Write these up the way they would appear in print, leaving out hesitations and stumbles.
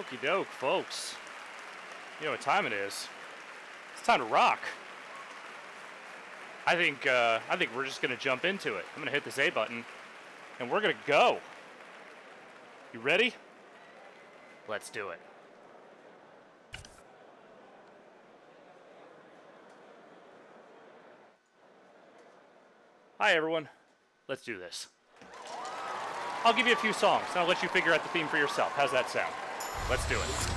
Okie doke, folks. You know what time it is. It's time to rock. I think we're just gonna jump into it. I'm gonna hit this A button, and we're gonna go. You ready? Let's do it. Hi everyone. Let's do this. I'll give you a few songs, and I'll let you figure out the theme for yourself. How's that sound? Let's do it.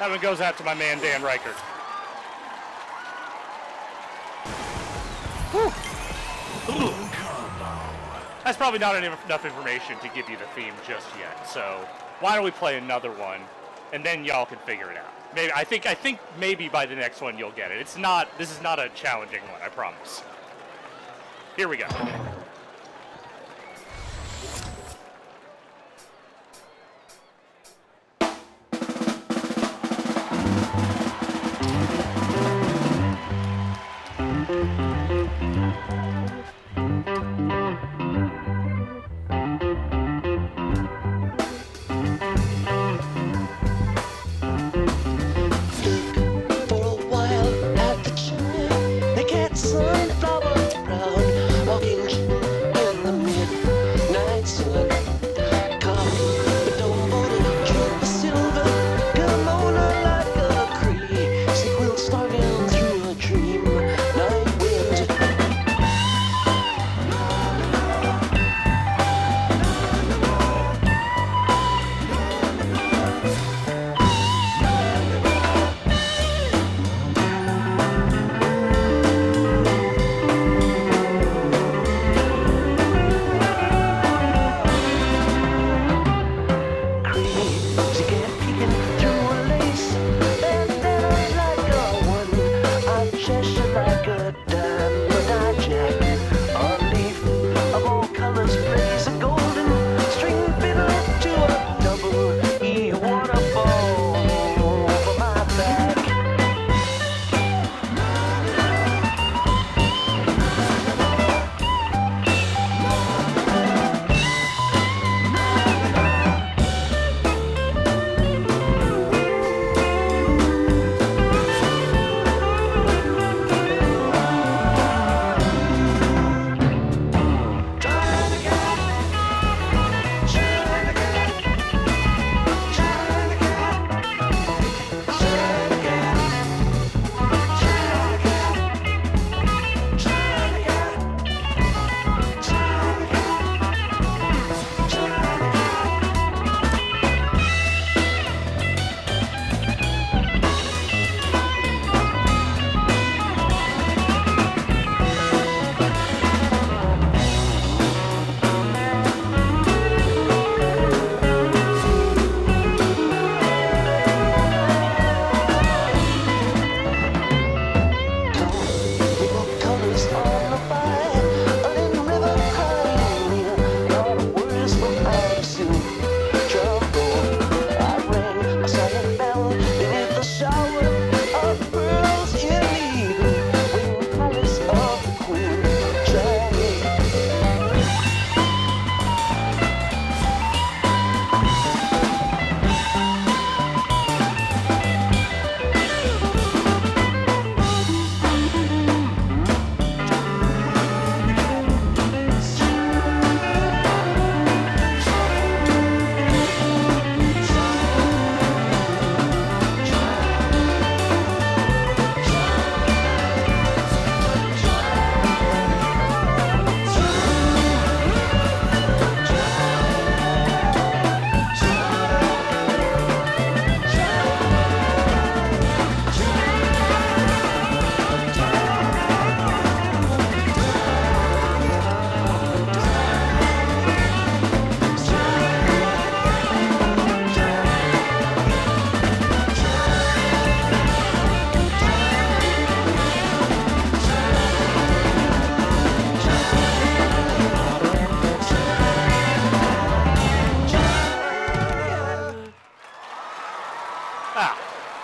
That one goes out to my man, Dan Reichert. That's probably not enough information to give you the theme just yet, so why don't we play another one, and then y'all can figure it out. Maybe I think maybe by the next one you'll get it. It's not. This is not a challenging one. I promise. Here we go.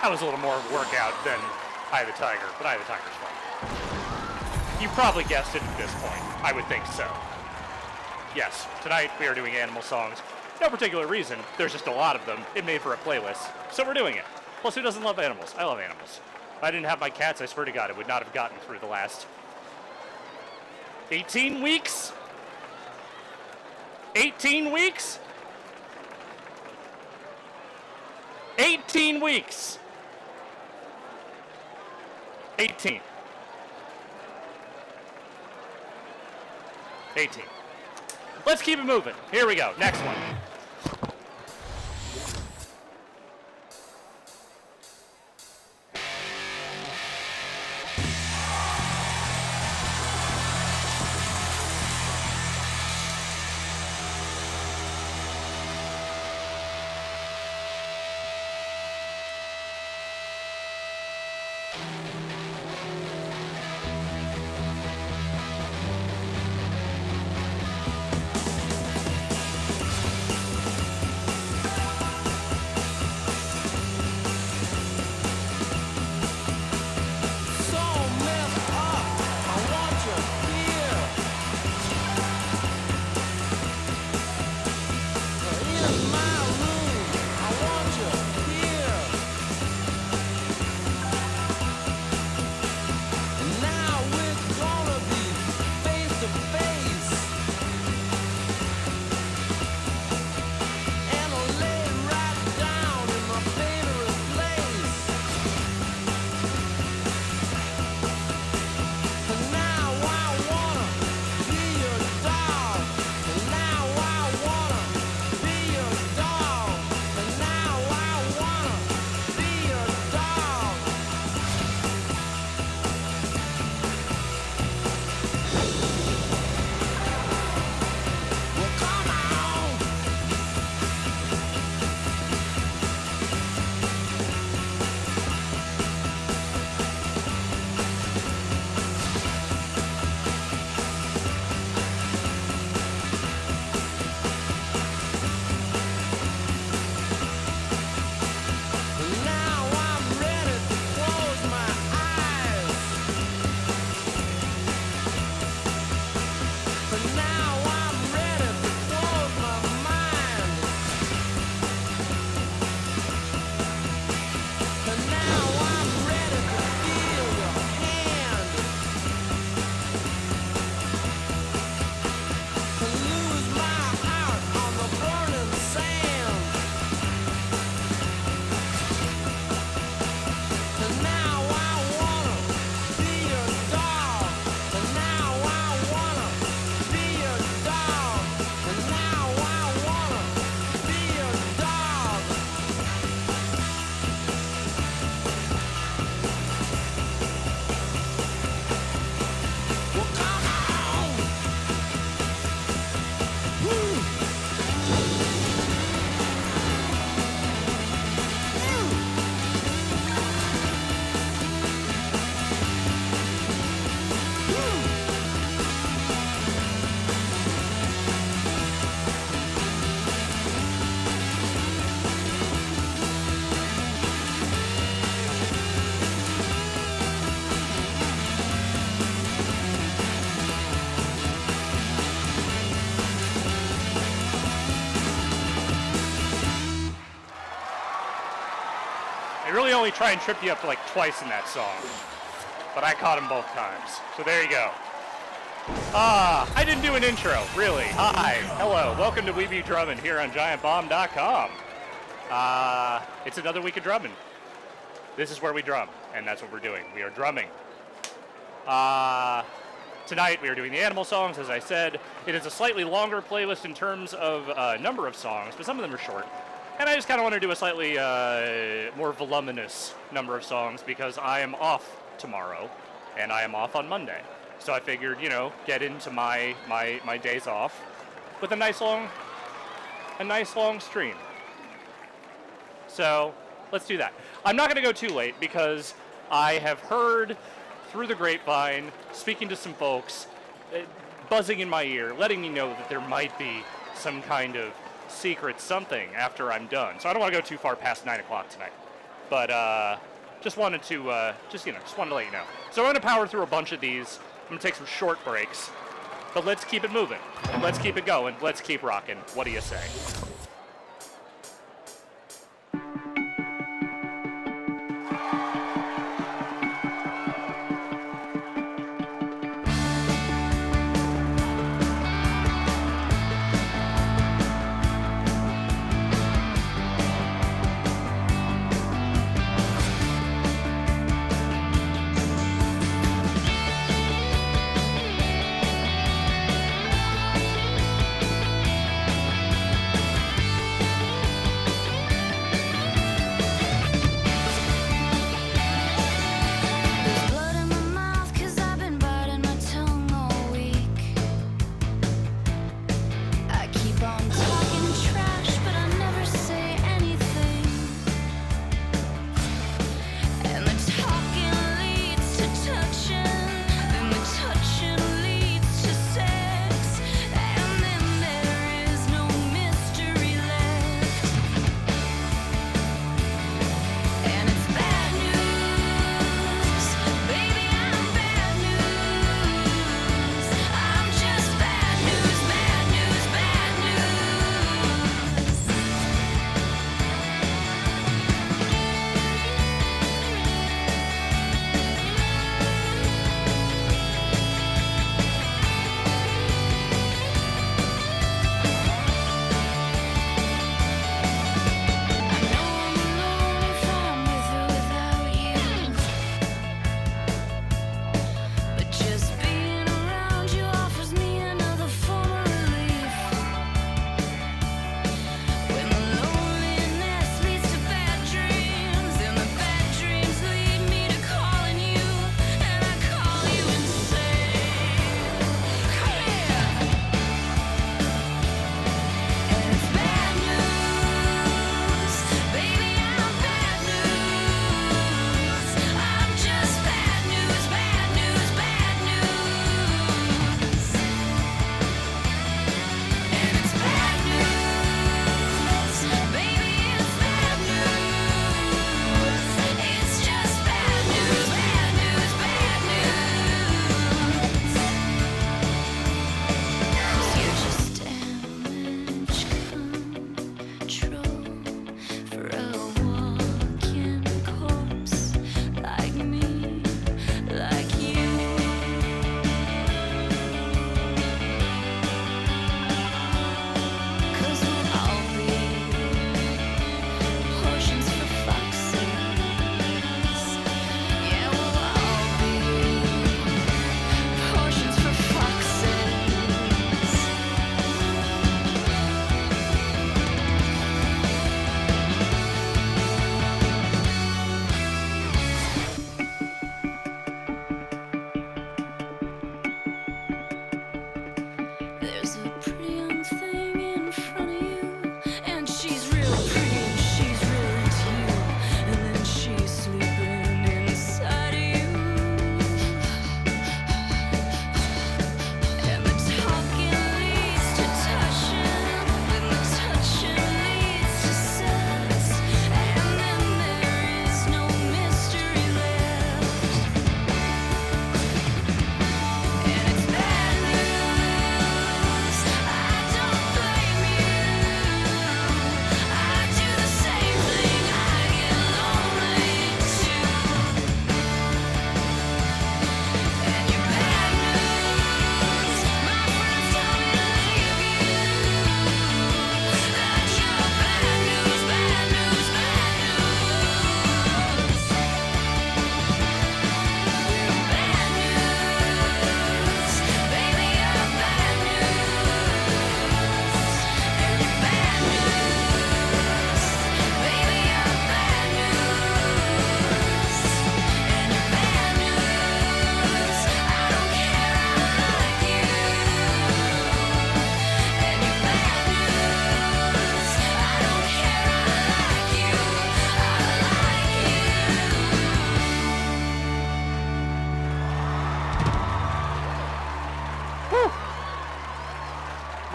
That was a little more workout than Eye of the Tiger, but Eye of the Tiger's fun. You probably guessed it at this point. I would think so. Yes, tonight we are doing animal songs. No particular reason. There's just a lot of them. It made for a playlist, so we're doing it. Plus, who doesn't love animals? I love animals. If I didn't have my cats, I swear to God, it would not have gotten through the last 18 weeks? 18 weeks? 18 weeks! 18. 18. Let's keep it moving. Here we go. Next one. They really only try and trip you up like twice in that song, but I caught them both times. So there you go. I didn't do an intro, really. Hi, hello, welcome to Be Drummin here on GiantBomb.com. It's another week of drumming. This is where we drum, and that's what we're doing. We are drumming. Tonight we are doing the animal songs, as I said. It is a slightly longer playlist in terms of number of songs, but some of them are short. And I just kind of want to do a slightly more voluminous number of songs because I am off tomorrow, and I am off on Monday. So I figured, you know, get into my days off with a nice long stream. So let's do that. I'm not going to go too late because I have heard through the grapevine, speaking to some folks, buzzing in my ear, letting me know that there might be some kind of secret something after I'm done. So I don't want to go too far past 9 o'clock tonight. But just wanted to let you know. So I'm going to power through a bunch of these. I'm going to take some short breaks. But let's keep it moving. Let's keep it going. Let's keep rocking. What do you say?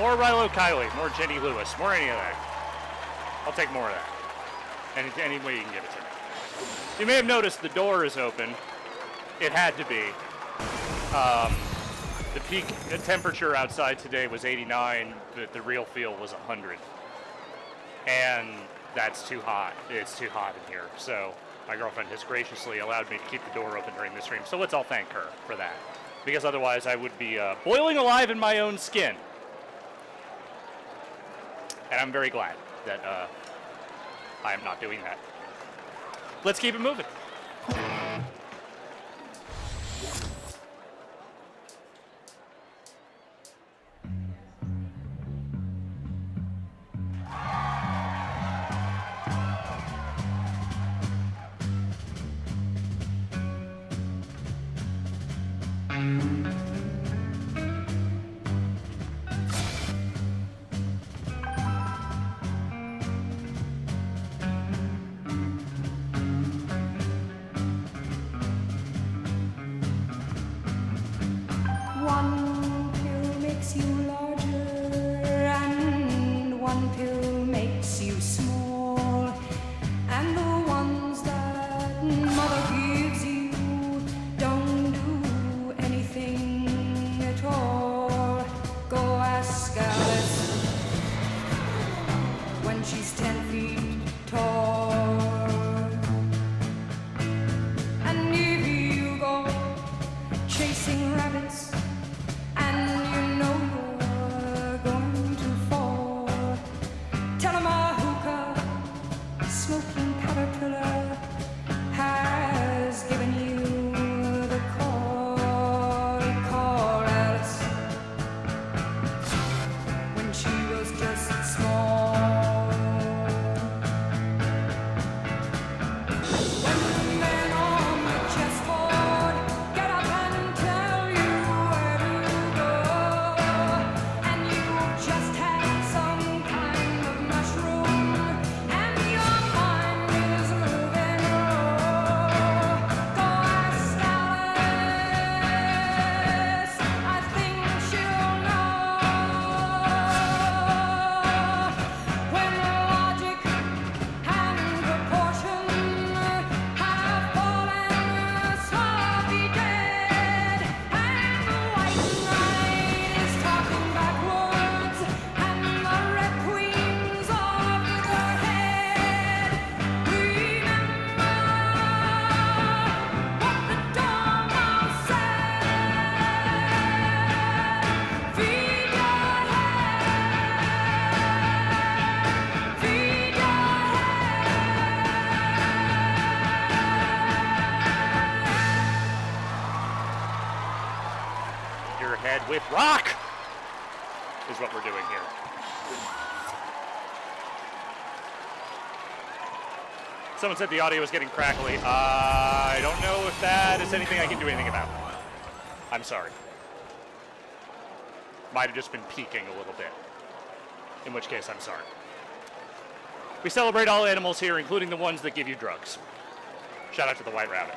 More Rilo Kiley, more Jenny Lewis, more any of that. I'll take more of that. Any way you can give it to me. You may have noticed the door is open. It had to be. The peak temperature outside today was 89, but the real feel was 100. And that's too hot. It's too hot in here. So my girlfriend has graciously allowed me to keep the door open during this stream. So let's all thank her for that. Because otherwise I would be boiling alive in my own skin. And I'm very glad that I am not doing that. Let's keep it moving. With rock is what we're doing here. Someone said the audio was getting crackly. I don't know if that is anything I can do anything about. I'm sorry. Might have just been peaking a little bit. In which case, I'm sorry. We celebrate all animals here, including the ones that give you drugs. Shout out to the white rabbit.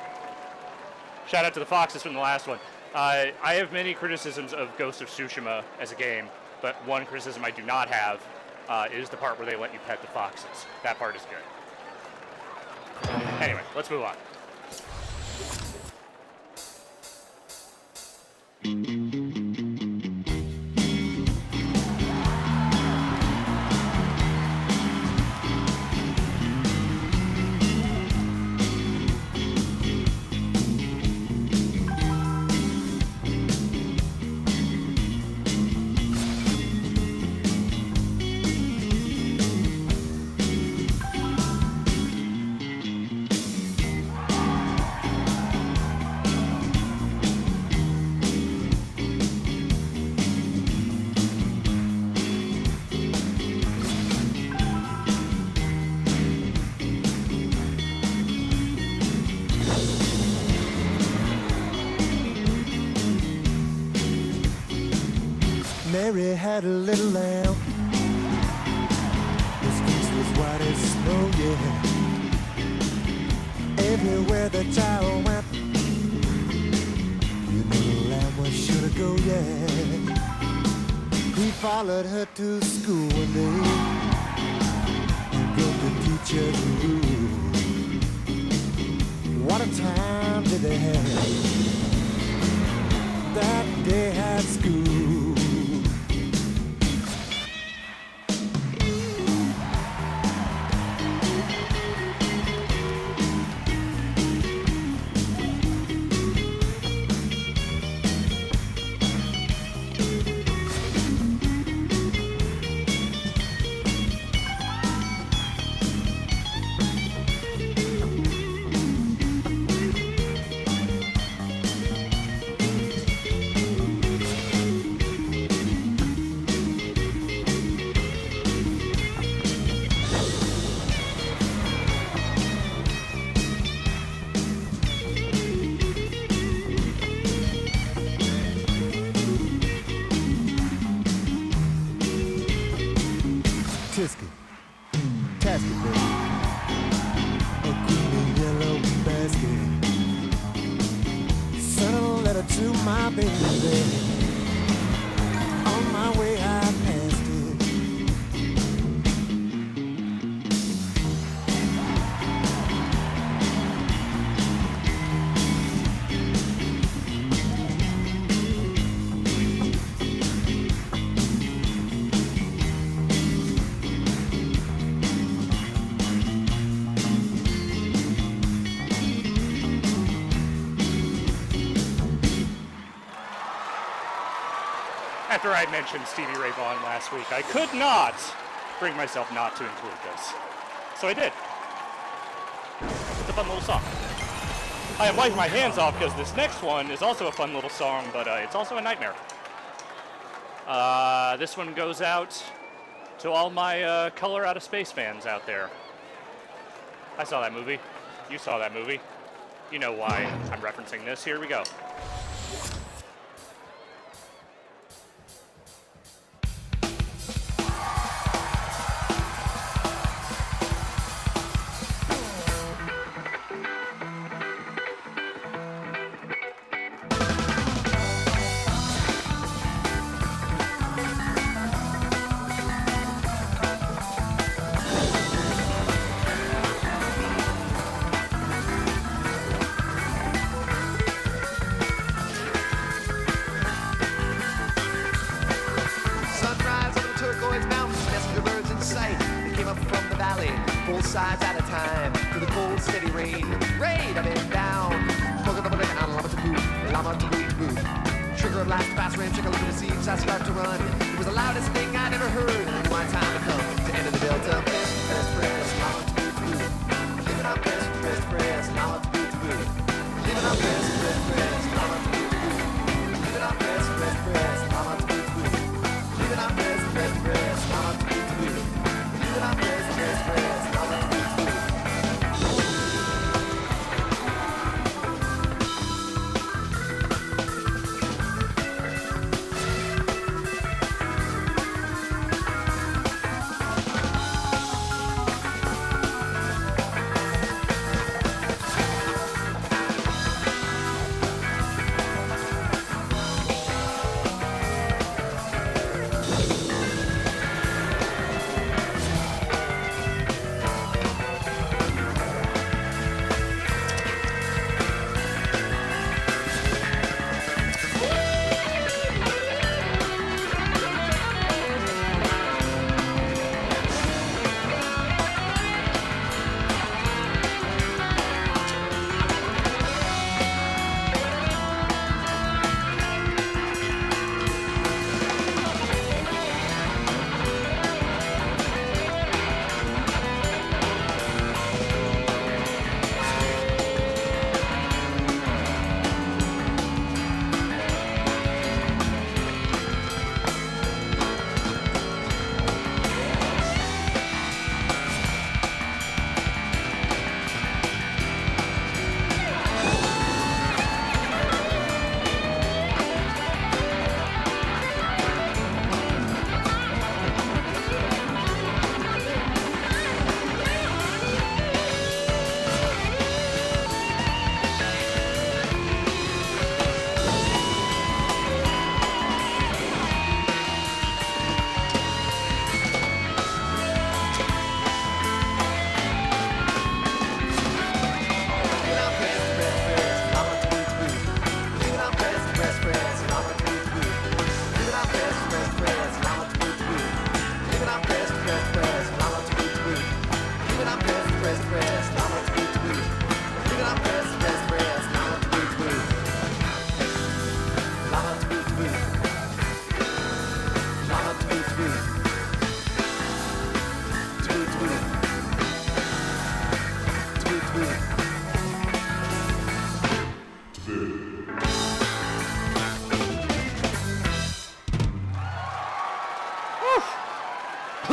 Shout out to the foxes from the last one. I have many criticisms of Ghost of Tsushima as a game, but one criticism I do not have is the part where they let you pet the foxes. That part is good. Anyway, let's move on. Mary had a little lamb. His face was white as snow, yeah. Everywhere the child went, you know the lamb was sure to go, yeah. He followed her to school one day, broke the teacher's rule. What a time did they have that day at school. Tisket, tasket, baby. A green yellow basket. Sent a letter to my baby. On my way, I passed it. After I mentioned Stevie Ray Vaughan last week, I could not bring myself not to include this. So I did. It's a fun little song. I am wiping my hands off because this next one is also a fun little song, but it's also a nightmare. This one goes out to all my Color Out of Space fans out there. I saw that movie. You saw that movie. You know why I'm referencing this. Here we go. Full size at a time, through the cold, steady rain. Rain up and down. Llama to boot, boot. Trigger of last fast ram, check a look at the seams, I start to run. It was the loudest thing I'd ever heard. My time to come to enter the delta. Press, press, llama to boot, boot. Living on press, press, press, llama to boot, boot. Living on press, press, press, llama to boot, boot. Living on press, press, press, llama to boot, boot. Living on press, press, press, llama to boot, boot. Living on press, press, press, llama to boot, boot.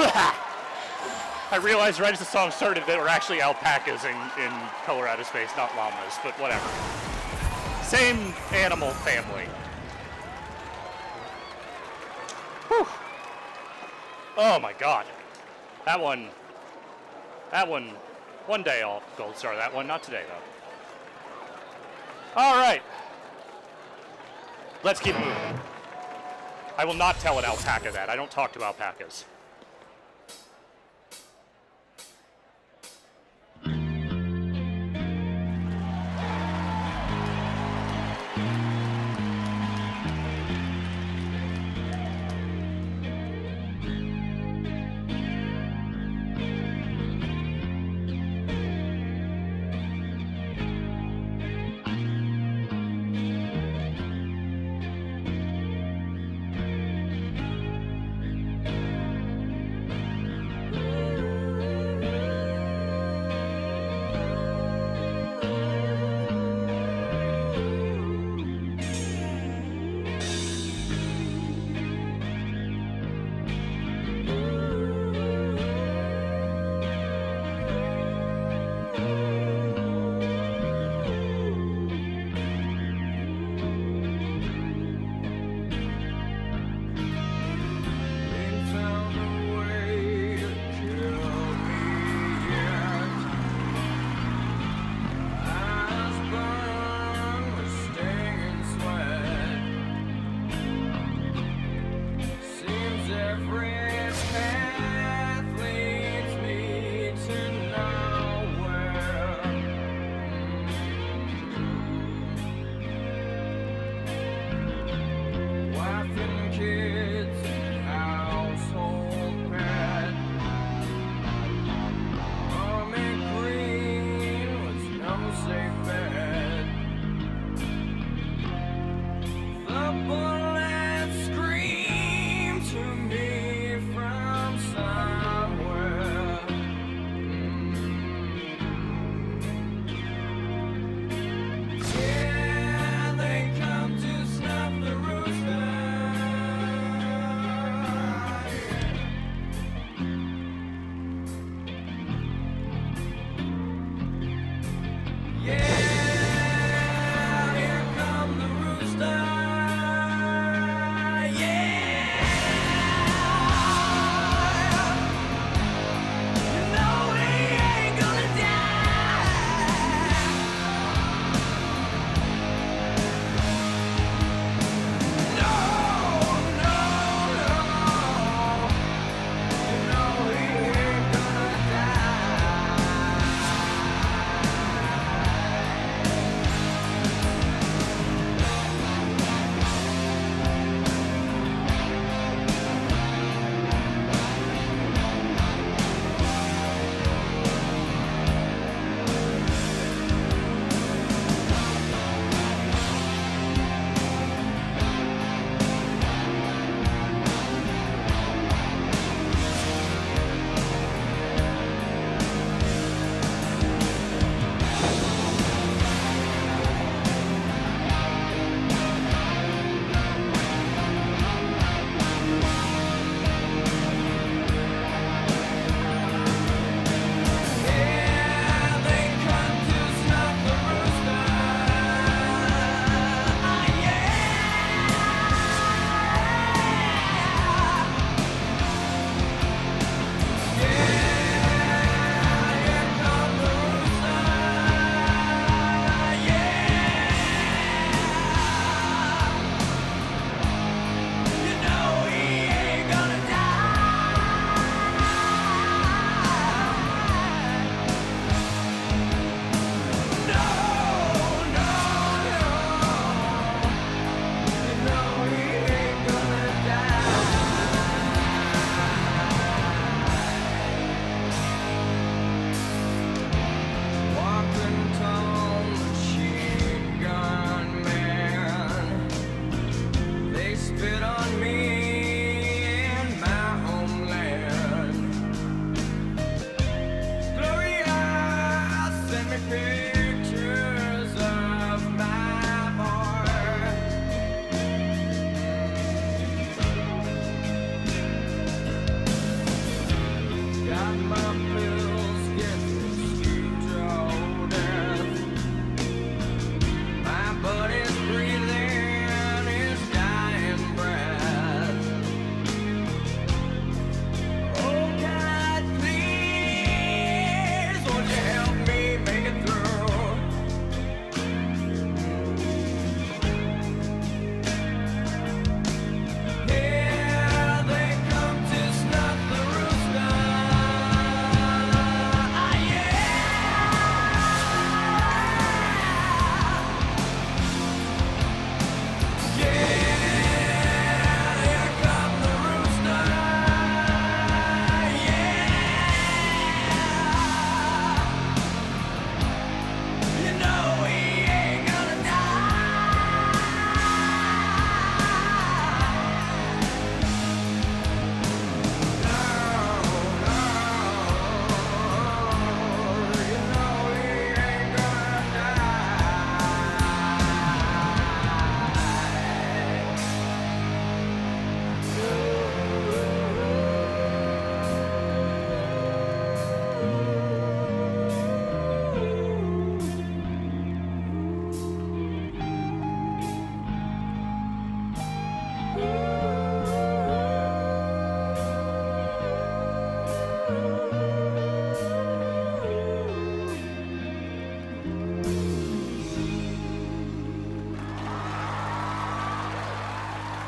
I realized right as the song started that were actually alpacas in Polar Outer Space, not llamas, but whatever. Same animal family. Whew. Oh my god. That one, one day I'll gold star that one, not today though. All right. Let's keep moving. I will not tell an alpaca that. I don't talk to alpacas.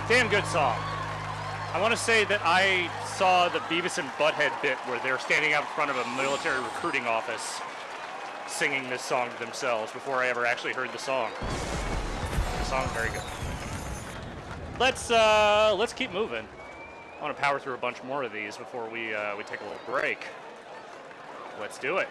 Damn good song. I want to say that I saw the Beavis and Butthead bit where they're standing out in front of a military recruiting office singing this song to themselves before I ever actually heard the song. The song's very good. Let's keep moving. I want to power through a bunch more of these before we take a little break. Let's do it.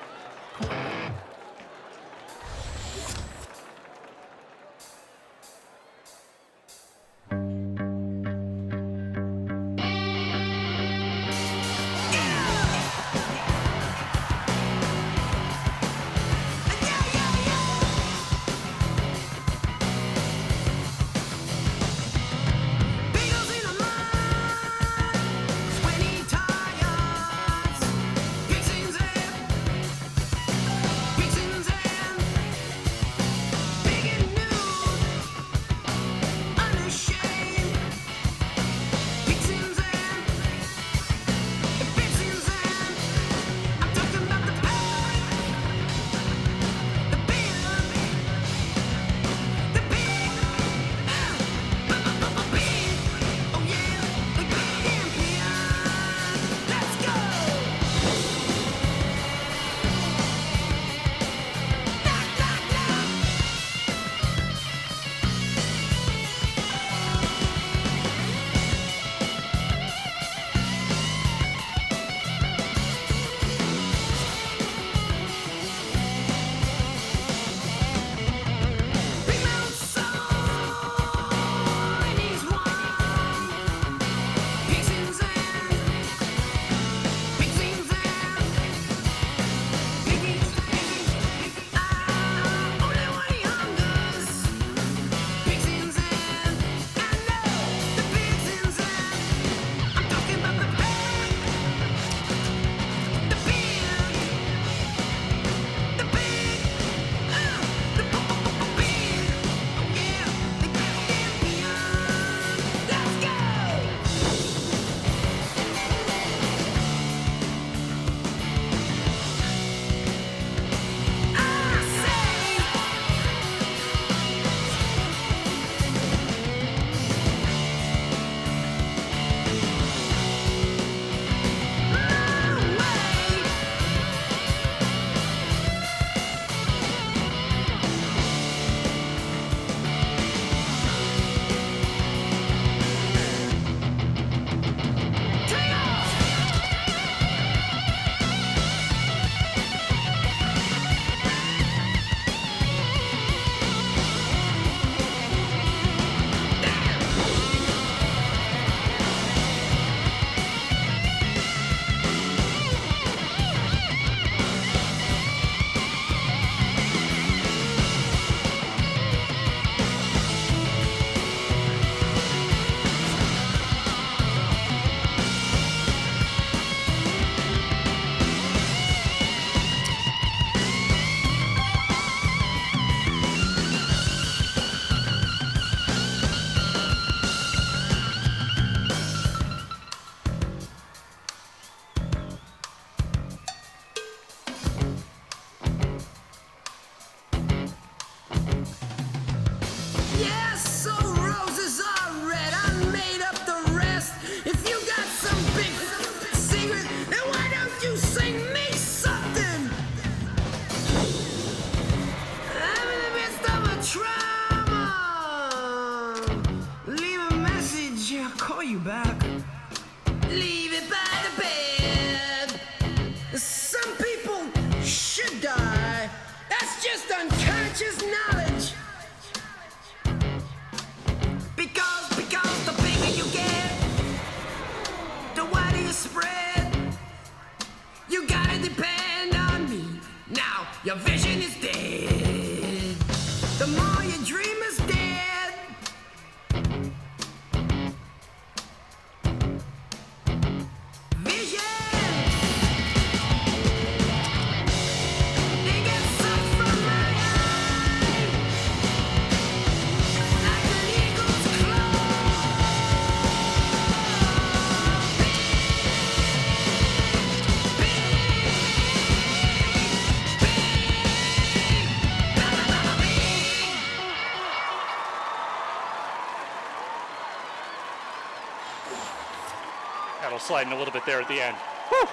That'll slide in a little bit there at the end. Whew.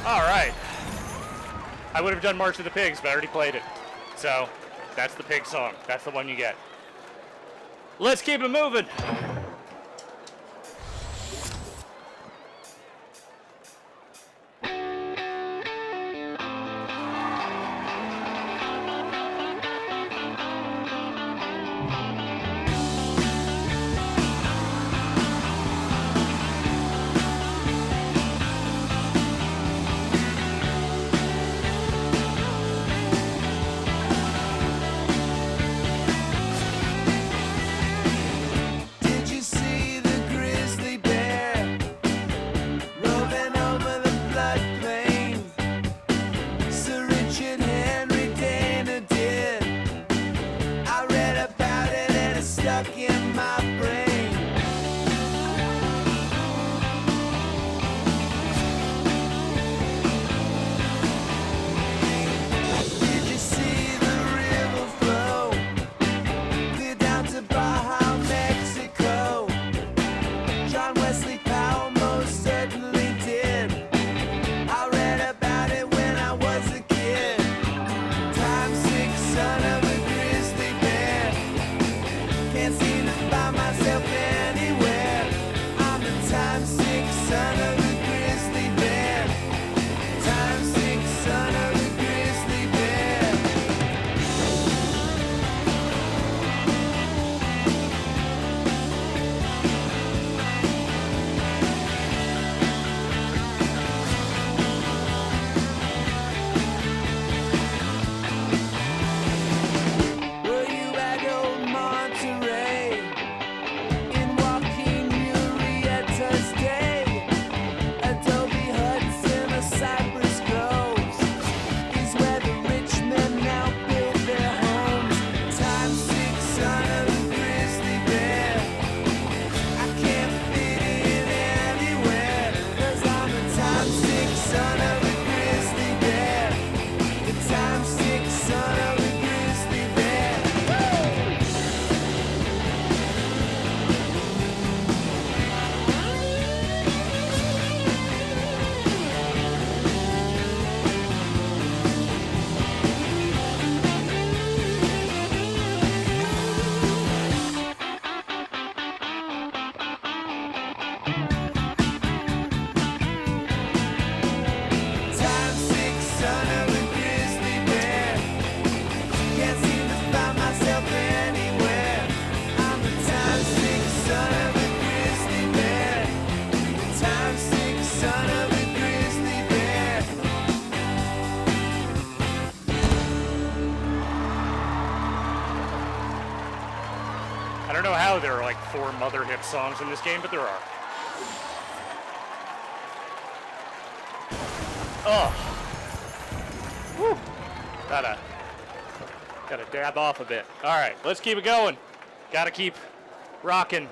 All right. I would have done March of the Pigs, but I already played it. So that's the pig song. That's the one you get. Let's keep it moving. Did you see the grizzly bear roving over the floodplain? Sir Richard Henry Dana did. I read about it and it stuck in my brain. Did you see the river flow clear down to Baja, Mexico? John Wesley Powell most certainly did. I read about it when I was a kid. Time sick son of a grizzly bear. Can't seem to find myself anywhere. I'm the time sick son of a grizzly bear. Time sick son of a grizzly bear. Were you at old Monterey in Joaquin Murrieta's day? Adobe huts in the cypress groves is where the rich men now build their homes. Time sick son of a grizzly bear. I can't fit in anywhere, 'cause I'm a time sick son of a grizzly bear. The time sick son of a grizzly bear. Time sick son of a grizzly bear. Can't seem to find myself anywhere. I'm the time sick son of a grizzly bear. Time sick son of a grizzly bear. I don't know how there are like 4 mother hip songs in this game, but there are. Oh. Whew. Gotta dab off a bit. All right, let's keep it going. Gotta keep rocking.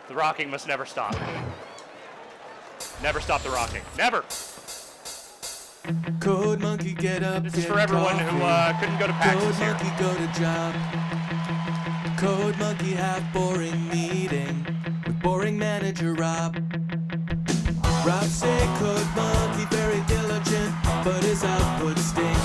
The rocking must never stop. Never stop the rocking. Never. Code monkey, get up. This is get for everyone who coffee. couldn't go to PAX Code this year. monkey, go to job. Code monkey, have boring meeting with boring manager Rob. Rob say code monkey very diligent, but his output stink.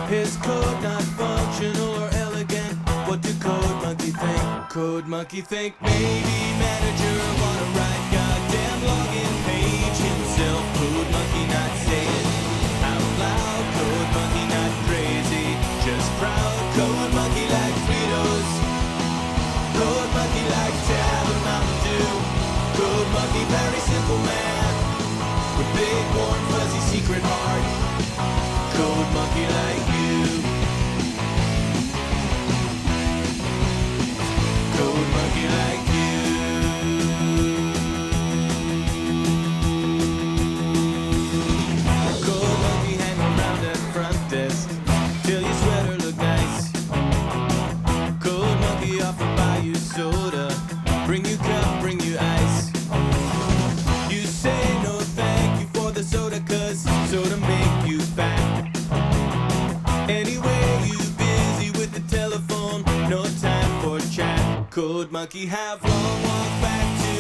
His code not functional or elegant. What do code monkey think? Code monkey think maybe manager wanna write goddamn login page himself. Code monkey not say it out loud. Code monkey not crazy, just proud. Code monkey like Fritos. Code monkey like Tab and Mountain Dew. Code monkey very simple man with big warm fuzzy secret heart. Code monkey like you. Code monkey like you. Code monkey hang around at front desk till your sweater look nice. Code monkey offer buy you soda, bring you cup, bring you ice. You say no thank you for the soda, 'cause soda make you fat. Anyway, you busy with the telephone, no time for chat. Code monkey have long walk back to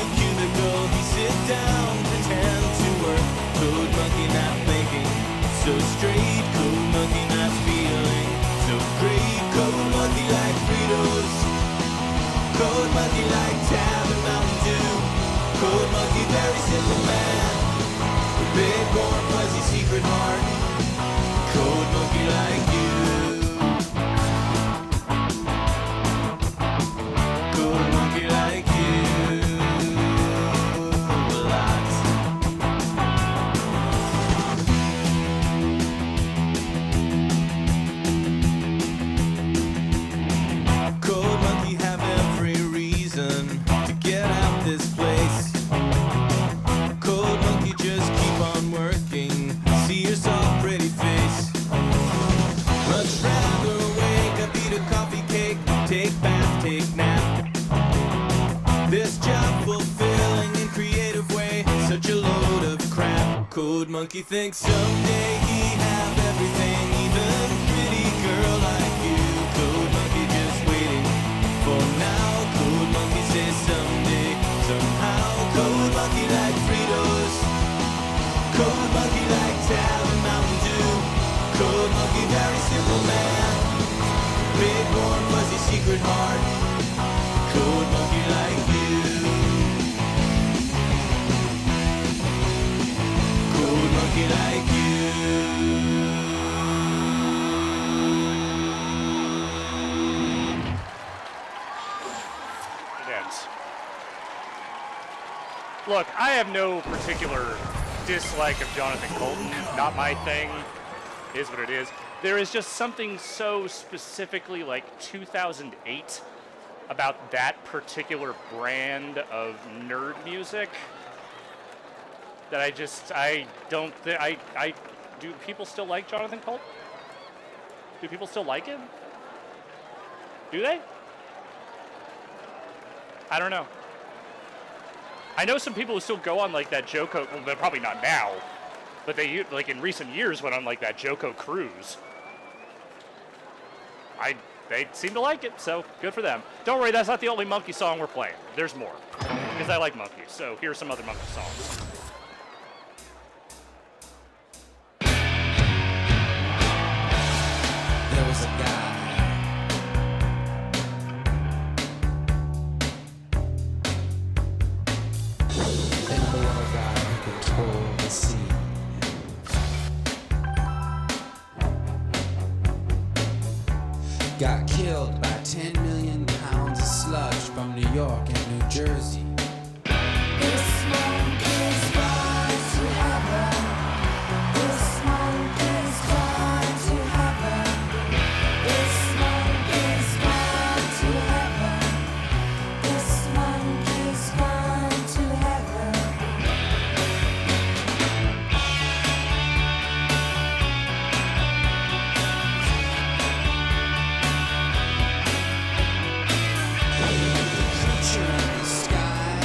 bicycle, he sit down, pretend to work. Code monkey not thinking, so straight. Code monkey not feeling, so great. Code monkey like Fritos. Code monkey like Tab and Mountain Dew. Code monkey, very simple man. Big, warm, fuzzy secret heart. Code monkey like you. Code monkey like you. A lot. Code monkey have every reason to get out this place. Code monkey, just keep on working. See your soft, pretty face. Much rather wake up, eat a coffee cake, take bath, take nap. This job fulfilling in creative way, such a load of crap. Code monkey thinks someday he have everything, even pretty girl like you. Code monkey just waiting for now. Code monkey says someday, somehow. Code monkey like Fritos. Code monkey like Tab and Mountain Dew. Code monkey, very simple man. Big, warm, fuzzy secret heart. Code monkey like you. Code monkey like you. It ends. Look, I have no particular dislike of Jonathan Colton. Not my thing. Is what it is. There is just something so specifically like 2008 about that particular brand of nerd music that I don't think, do people still like Jonathan Colton? Do people still like him? Do they? I don't know. I know some people who still go on like that Joko, well, they're probably not now, but they, like in recent years, went on like that Joko cruise. They seem to like it, so good for them. Don't worry, that's not the only Monkey song we're playing. There's more, because I like monkeys, so here's some other Monkey songs. There was a guy. And the little guy who controlled the sea. Got killed by 10 million pounds of sludge from New York and New Jersey. This monkey's gone to heaven. This monkey's gone to heaven. This monkey's gone to heaven. This monkey's gone to heaven. Creature in the sky.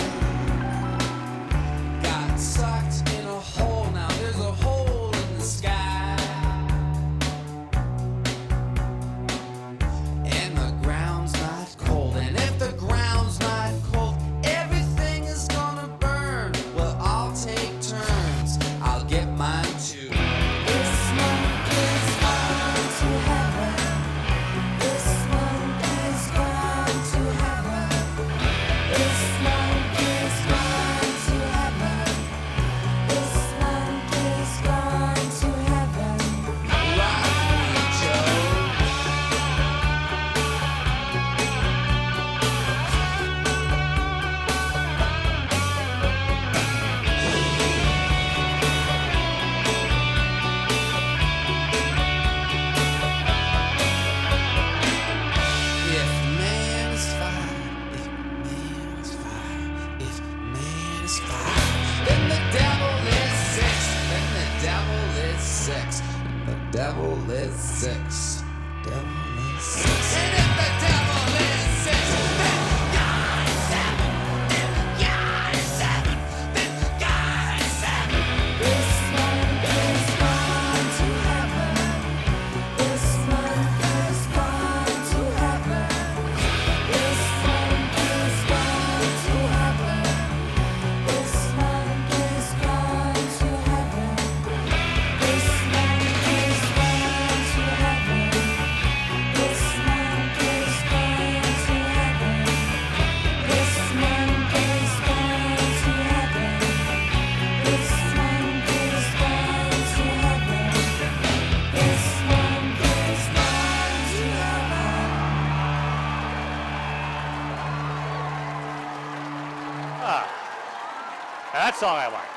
That song I like.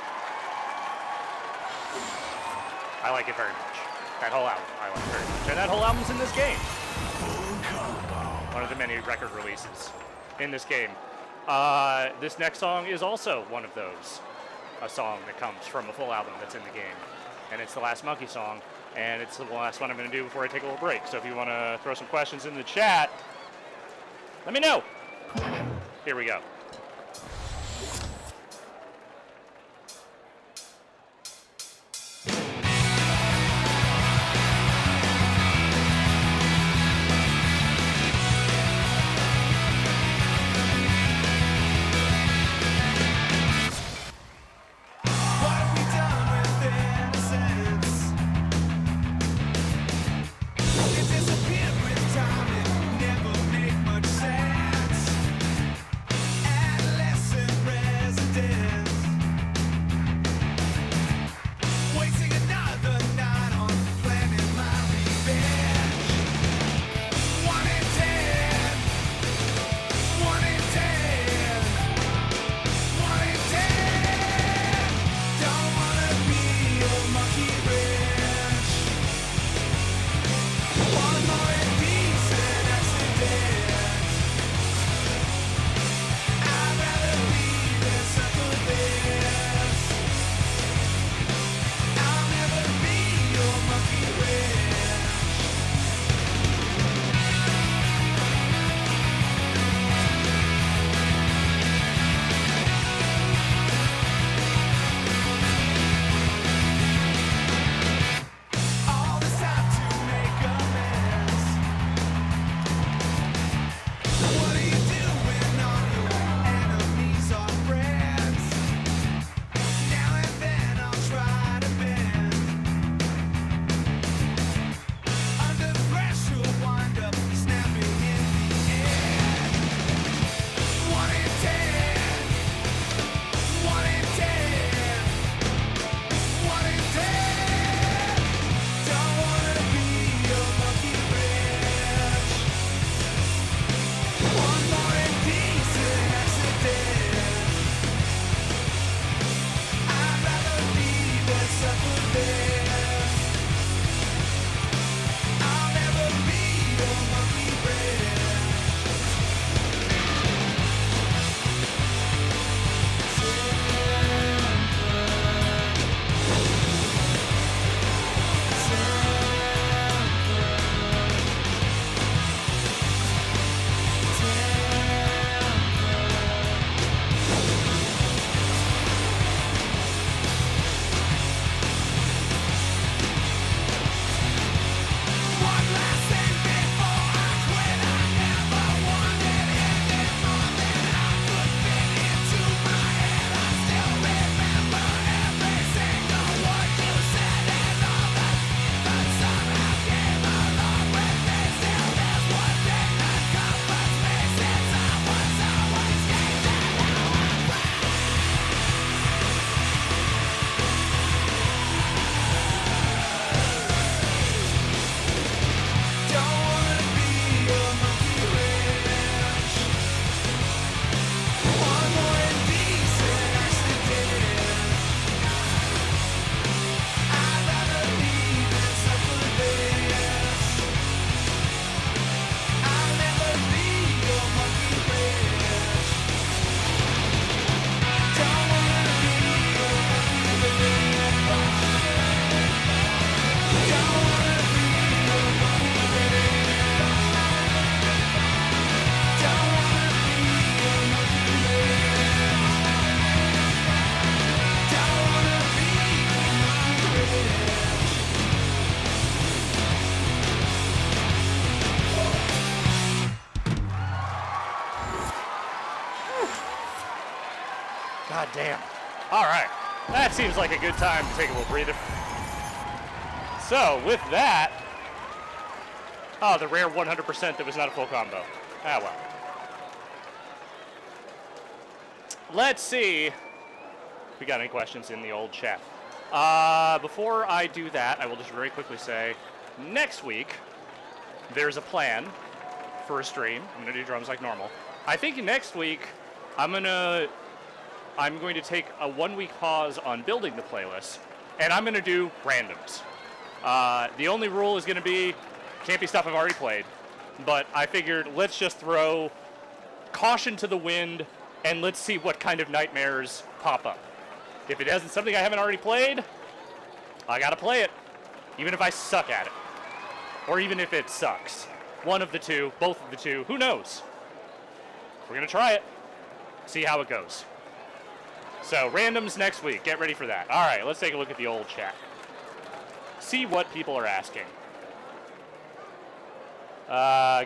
I like it very much. That whole album I like very much. And that whole album's in this game. One of the many record releases in this game. This next song is also one of those. A song that comes from a full album that's in the game. And it's the last Monkey song. And it's the last one I'm going to do before I take a little break. So if you want to throw some questions in the chat, let me know. Here we go. God damn. All right. That seems like a good time to take a little breather. So, with that... Oh, the rare 100% that was not a full combo. Ah, well. Let's see if we got any questions in the old chat. Before I do that, I will just very quickly say, next week, there's a plan for a stream. I'm going to do drums like normal. I think next week, I'm going to I'm going to take a 1-week pause on building the playlist, and I'm going to do randoms. The only rule is going to be, can't be stuff I've already played, but I figured let's just throw caution to the wind, and let's see what kind of nightmares pop up. If it isn't something I haven't already played, I gotta play it, even if I suck at it. Or even if it sucks. One of the two, both of the two, who knows? We're gonna try it, see how it goes. So, randoms next week, get ready for that. All right, let's take a look at the old chat. See what people are asking.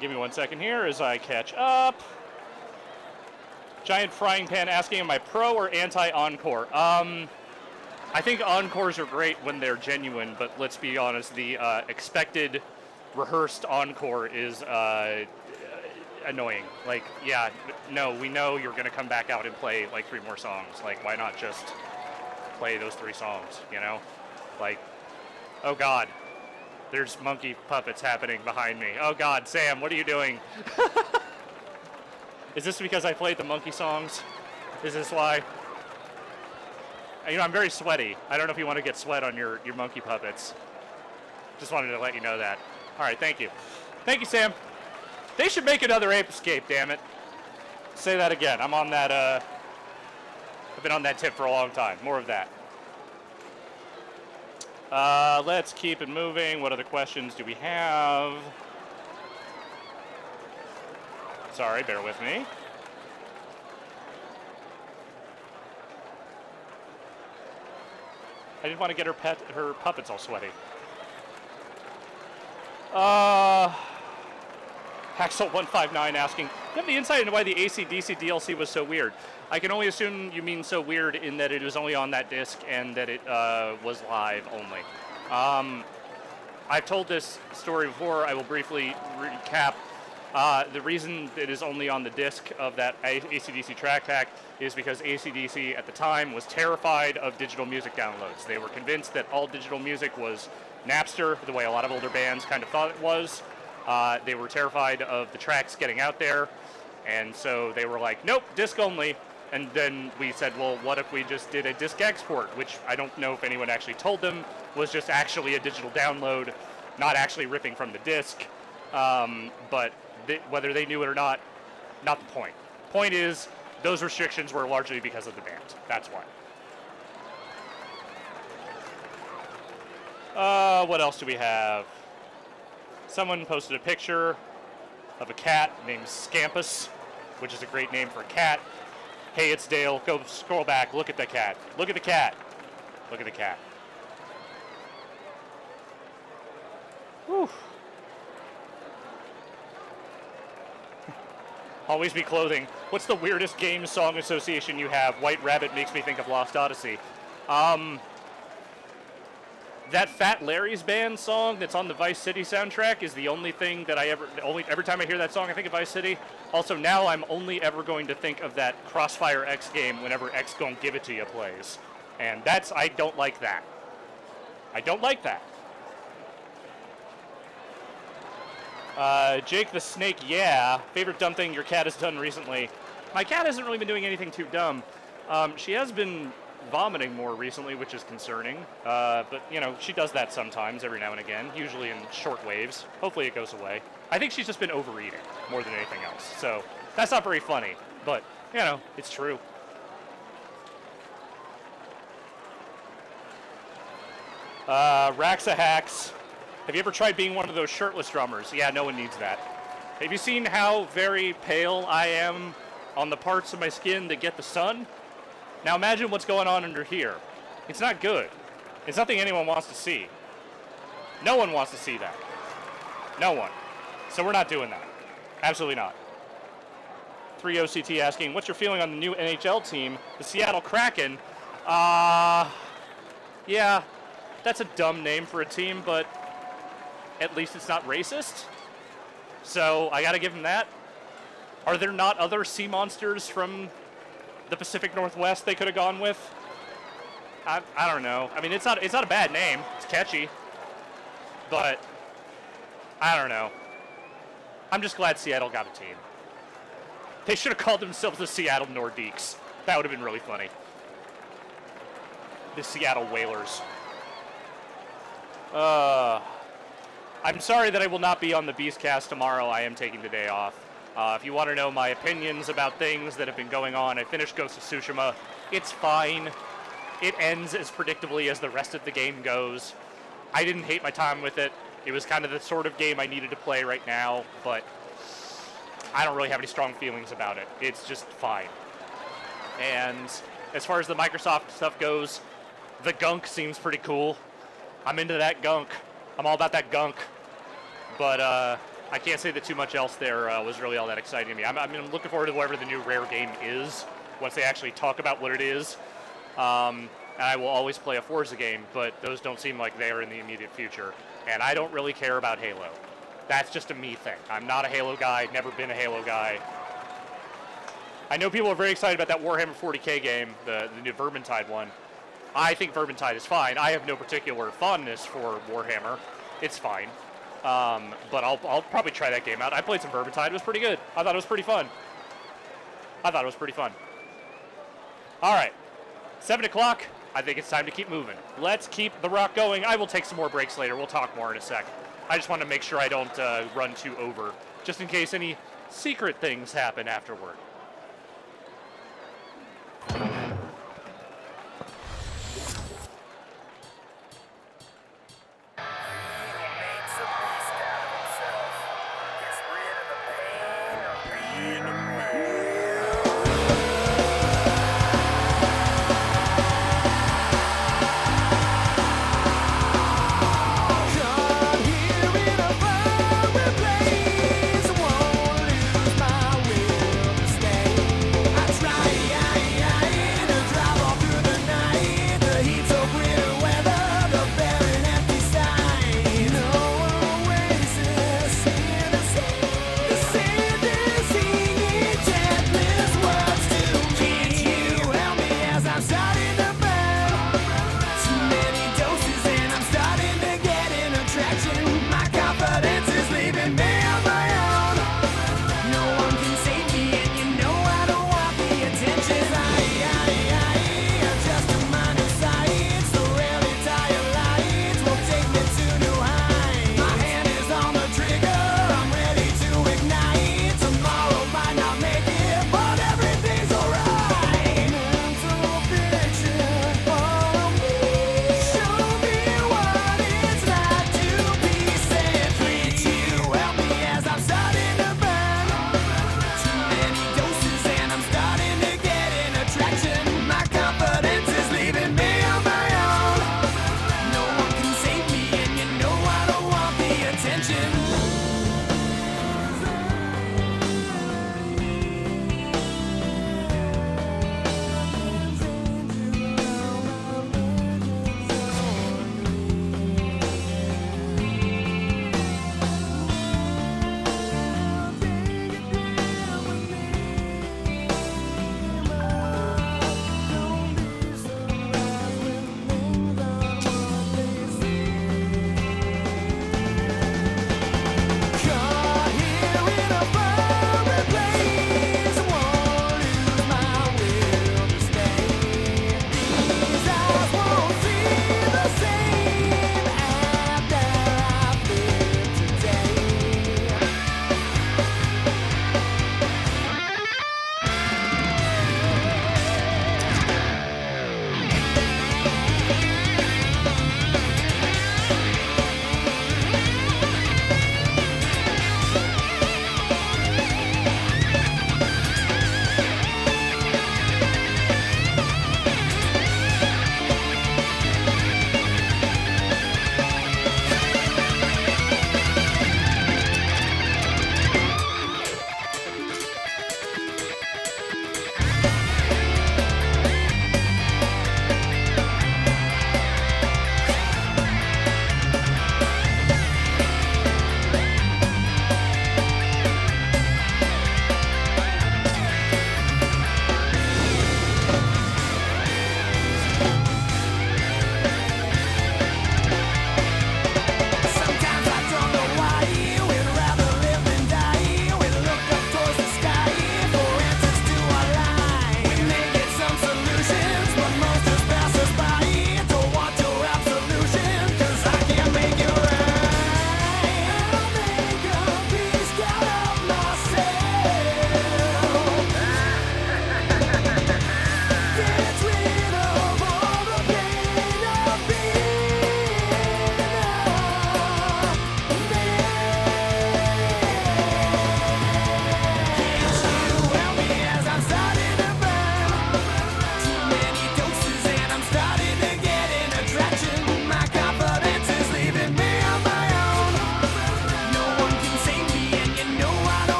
Give me 1 second here as I catch up. Giant Frying Pan asking, am I pro or anti-encore? I think encores are great when they're genuine, but let's be honest, the expected, rehearsed encore is annoying. Like, yeah, no, we know you're going to come back out and play like 3 more songs. Like, why not just play those 3 songs, you know? Like, oh God, there's monkey puppets happening behind me. Oh God, Sam, what are you doing? Is this because I played the monkey songs? Is this why? You know, I'm very sweaty. I don't know if you want to get sweat on your monkey puppets. Just wanted to let you know that. All right, thank you. Thank you, Sam. They should make another Ape Escape, damn it. Say that again. I'm on that, I've been on that tip for a long time. More of that. Let's keep it moving. What other questions do we have? Sorry, bear with me. I didn't want to get her puppets all sweaty. Haxel159 asking, do you have the insight into why the AC/DC DLC was so weird? I can only assume you mean so weird in that it was only on that disc and that it was live only. I've told this story before. I will briefly recap. The reason it is only on the disc of that AC/DC track pack is because AC/DC at the time was terrified of digital music downloads. They were convinced that all digital music was Napster, the way a lot of older bands kind of thought it was. They were terrified of the tracks getting out there, and so they were like, nope, disc only. And then we said, well, what if we just did a disc export, which I don't know if anyone actually told them was just actually a digital download, not actually ripping from the disc. But whether they knew it or not the point. Point is, those restrictions were largely because of the band. That's why. What else do we have? Someone posted a picture of a cat named Scampus, which is a great name for a cat. Hey, it's Dale. Go scroll back. Look at the cat. Look at the cat. Look at the cat. Whew. Always Be Clothing. What's the weirdest game song association you have? White Rabbit makes me think of Lost Odyssey. That Fat Larry's Band song that's on the Vice City soundtrack is the only thing that every time I hear that song I think of Vice City. Also, now I'm only ever going to think of that Crossfire X game whenever X Gon' Give It To You plays. And I don't like that. I don't like that. Jake the Snake, yeah. Favorite dumb thing your cat has done recently? My cat hasn't really been doing anything too dumb. She has been vomiting more recently, which is concerning. But, you know, she does that sometimes, every now and again, usually in short waves. Hopefully it goes away. I think she's just been overeating more than anything else. So that's not very funny, but, you know, it's true. Raxa Hacks. Have you ever tried being one of those shirtless drummers? Yeah, no one needs that. Have you seen how very pale I am on the parts of my skin that get the sun? Now imagine what's going on under here. It's not good. It's nothing anyone wants to see. No one wants to see that. No one. So we're not doing that. Absolutely not. 3OCT asking, what's your feeling on the new NHL team, the Seattle Kraken? Yeah, that's a dumb name for a team, but at least it's not racist. So I gotta give them that. Are there not other sea monsters from the Pacific Northwest they could have gone with? I don't know. I mean, it's not a bad name. It's catchy. But I don't know. I'm just glad Seattle got a team. They should have called themselves the Seattle Nordiques. That would have been really funny. The Seattle Whalers. I'm sorry that I will not be on the Beastcast tomorrow. I am taking the day off. If you want to know my opinions about things that have been going on, I finished Ghost of Tsushima. It's fine. It ends as predictably as the rest of the game goes. I didn't hate my time with it. It was kind of the sort of game I needed to play right now, but I don't really have any strong feelings about it. It's just fine. And as far as the Microsoft stuff goes, the gunk seems pretty cool. I'm into that gunk. I'm all about that gunk. But I can't say that too much else there was really all that exciting to me. I'm looking forward to whatever the new Rare game is, once they actually talk about what it is. And I will always play a Forza game, but those don't seem like they are in the immediate future. And I don't really care about Halo. That's just a me thing. I'm not a Halo guy, never been a Halo guy. I know people are very excited about that Warhammer 40k game, the new Vermintide one. I think Vermintide is fine. I have no particular fondness for Warhammer. It's fine. But I'll probably try that game out. I played some Vermintide. It was pretty good. I thought it was pretty fun. All right. 7 o'clock. I think it's time to keep moving. Let's keep the rock going. I will take some more breaks later. We'll talk more in a sec. I just want to make sure I don't run too over, just in case any secret things happen afterward. Here in a fiery blaze, I won't lose my will to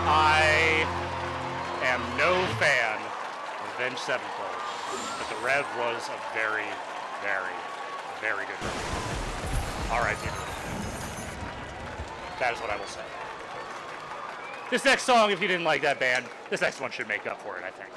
I am no fan of Avenged Sevenfold, but the Rev was a very, very, very good record. All right, dude. That is what I will say. This next song, if you didn't like that band, this next one should make up for it, I think.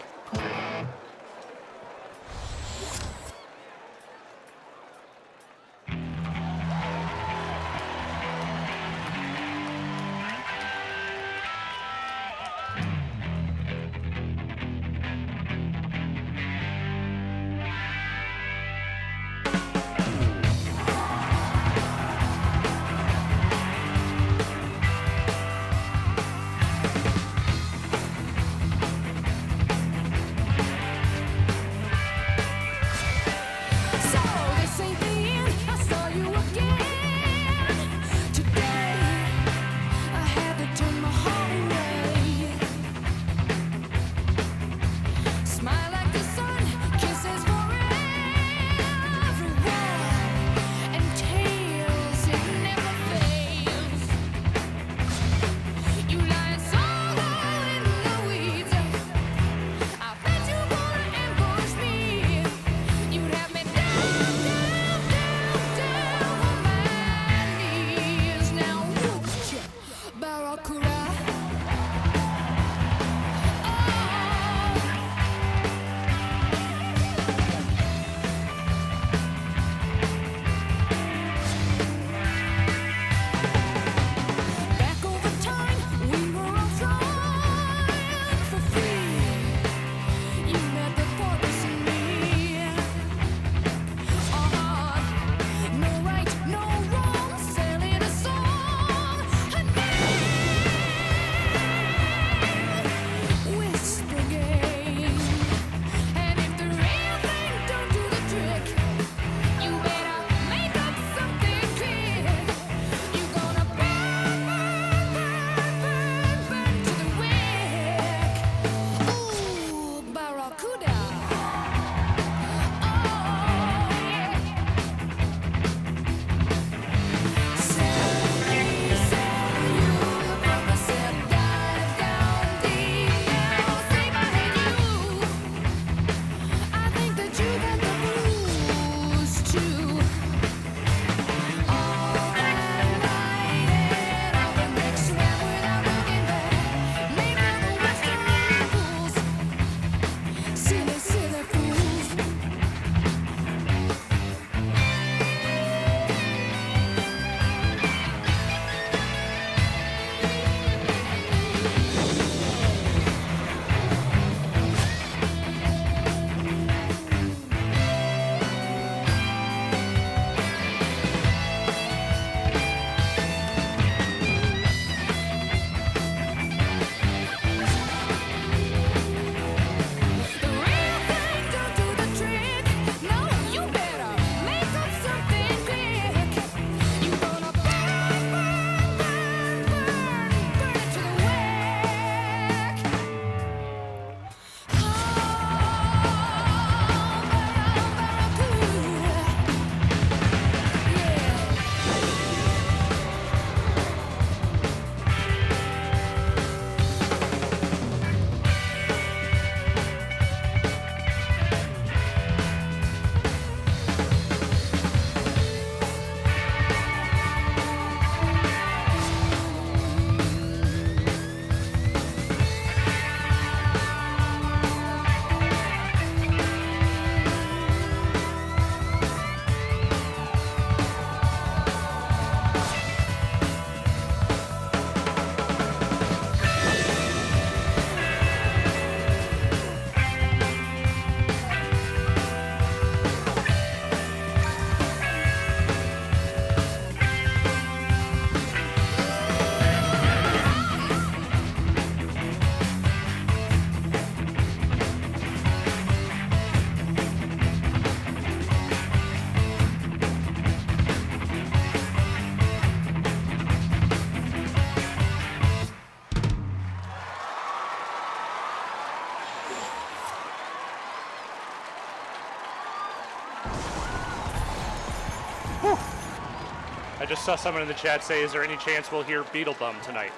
saw someone in the chat say, is there any chance we'll hear Beetlebum tonight?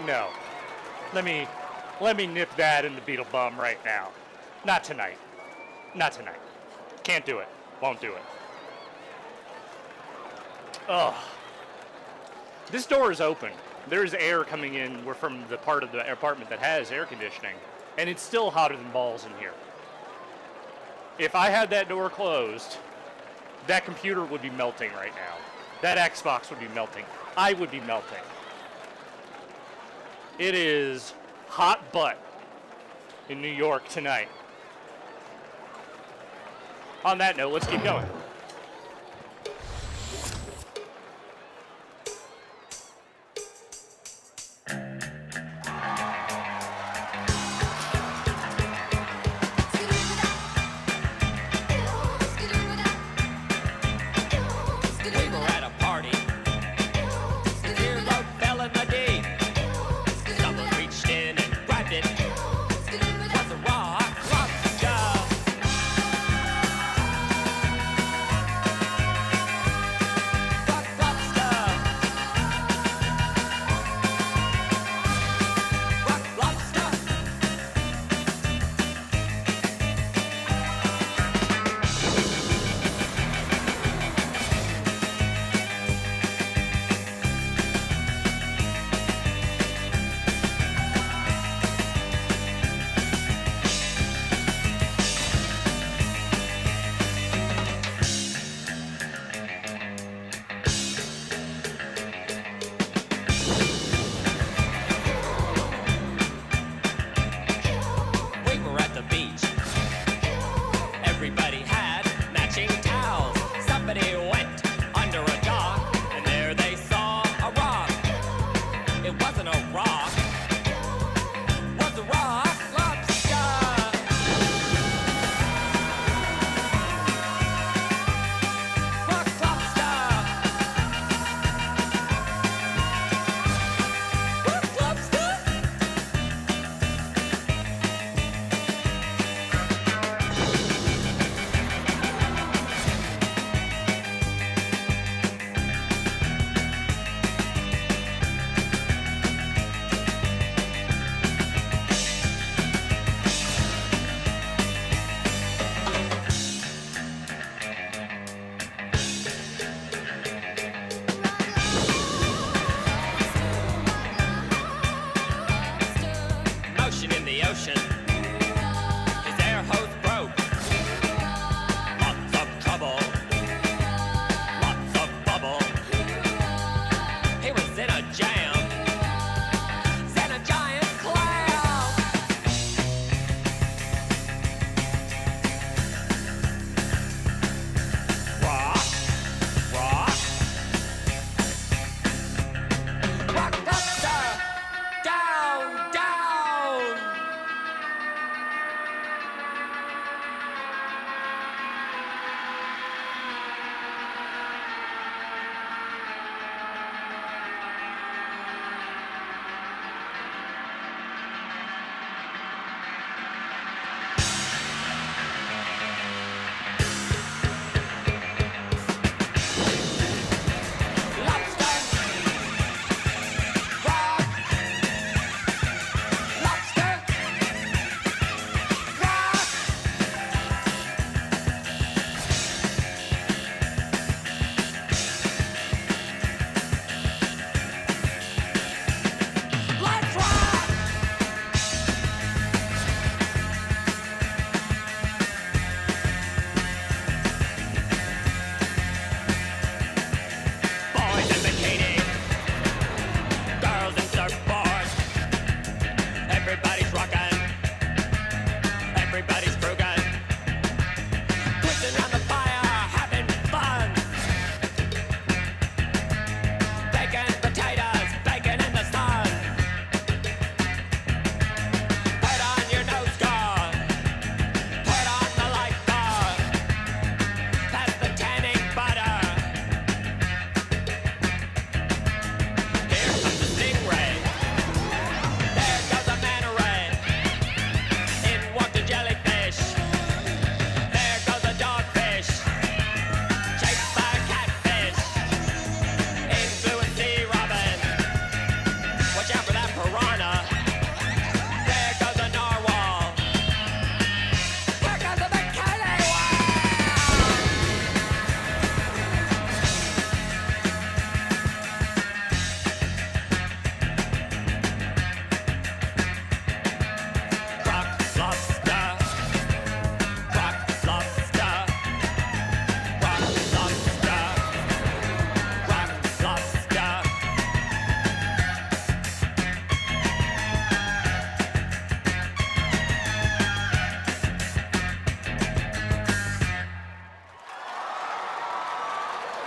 No. Let me nip that in the Beetlebum right now. Not tonight. Not tonight. Can't do it. Won't do it. Ugh. This door is open. There's air coming in. We're from the part of the apartment that has air conditioning, and it's still hotter than balls in here. If I had that door closed, that computer would be melting right now. That Xbox would be melting. I would be melting. It is hot butt in New York tonight. On that note, let's keep going. We were at a party. The earlobe fell in my D. Someone reached in and grabbed it. Was a rock, rock job.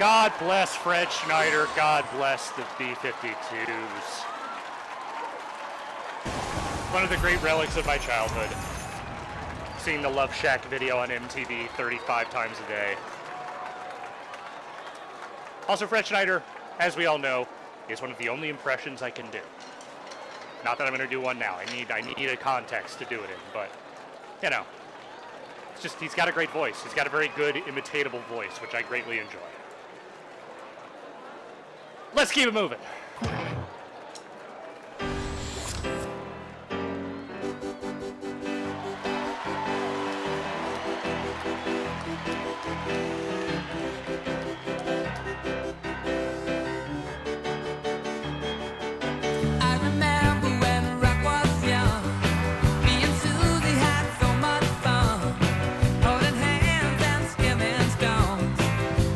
God bless Fred Schneider. God bless the B-52s. One of the great relics of my childhood. Seeing the Love Shack video on MTV 35 times a day. Also, Fred Schneider, as we all know, is one of the only impressions I can do. Not that I'm going to do one now. I need a context to do it in, but, you know. It's just, he's got a great voice. He's got a very good, imitatable voice, which I greatly enjoy. Let's keep it moving. I remember when rock was young. Me and Susie had so much fun, holding hands and skimming stones.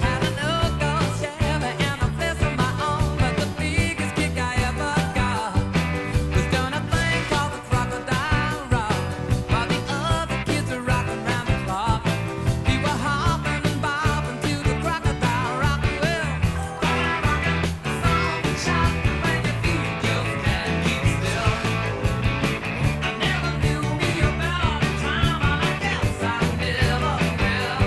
Had an old gold Chevy and a place of my own, but the biggest kick I ever got was doing a thing called the crocodile rock, while the other kids were rocking round the clock. We were hopping and bobbing to the crocodile rock. Well, rockin' the song and shouting when your feet just can't keep still. I never knew me about the time, and I guess I never will.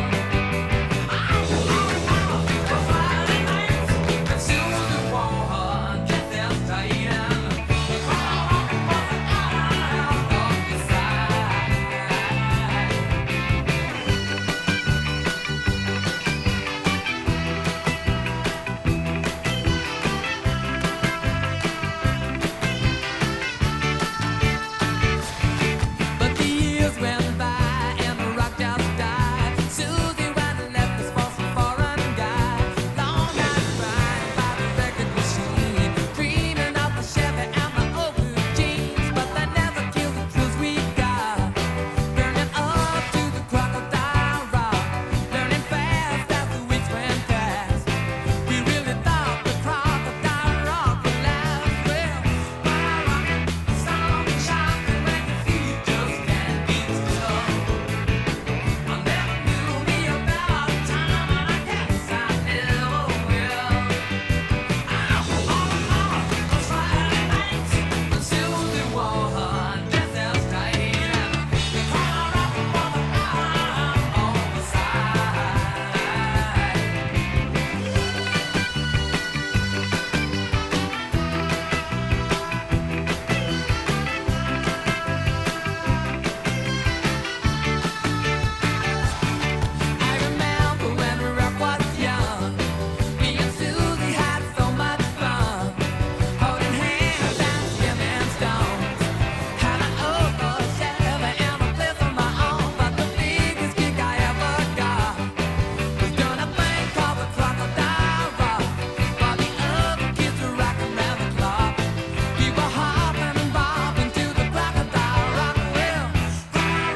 Was Friday nights, and Susie wore her dress as tight, and the crowd was out of the side. But the years went by and the rock just died. Susie went and left us for some foreign guy. Long nights riding by the record machine, dreaming of the Chevy and the old blue jeans. But they never killed the truth we got, burning up to the crocodile rock, learning fast as the weeks went past. We really thought the crocodile rock would last. Well, why rockin' the song and shouting when your feet just can't keep still? I never knew me about the time, and I guess I never will. On Friday nights, when Susie wore her dress as tight, and the crowd was around on the side. I remember when rock was young. Me and Susie had so much fun, holding hands and skimming stones. Had an old gold Chevy and a place of my own, but the biggest kick I ever got was doing a thing called the crocodile rock, while the other kids were rocking round the clock. We were hopping and bobbing to the crocodile rock. Well,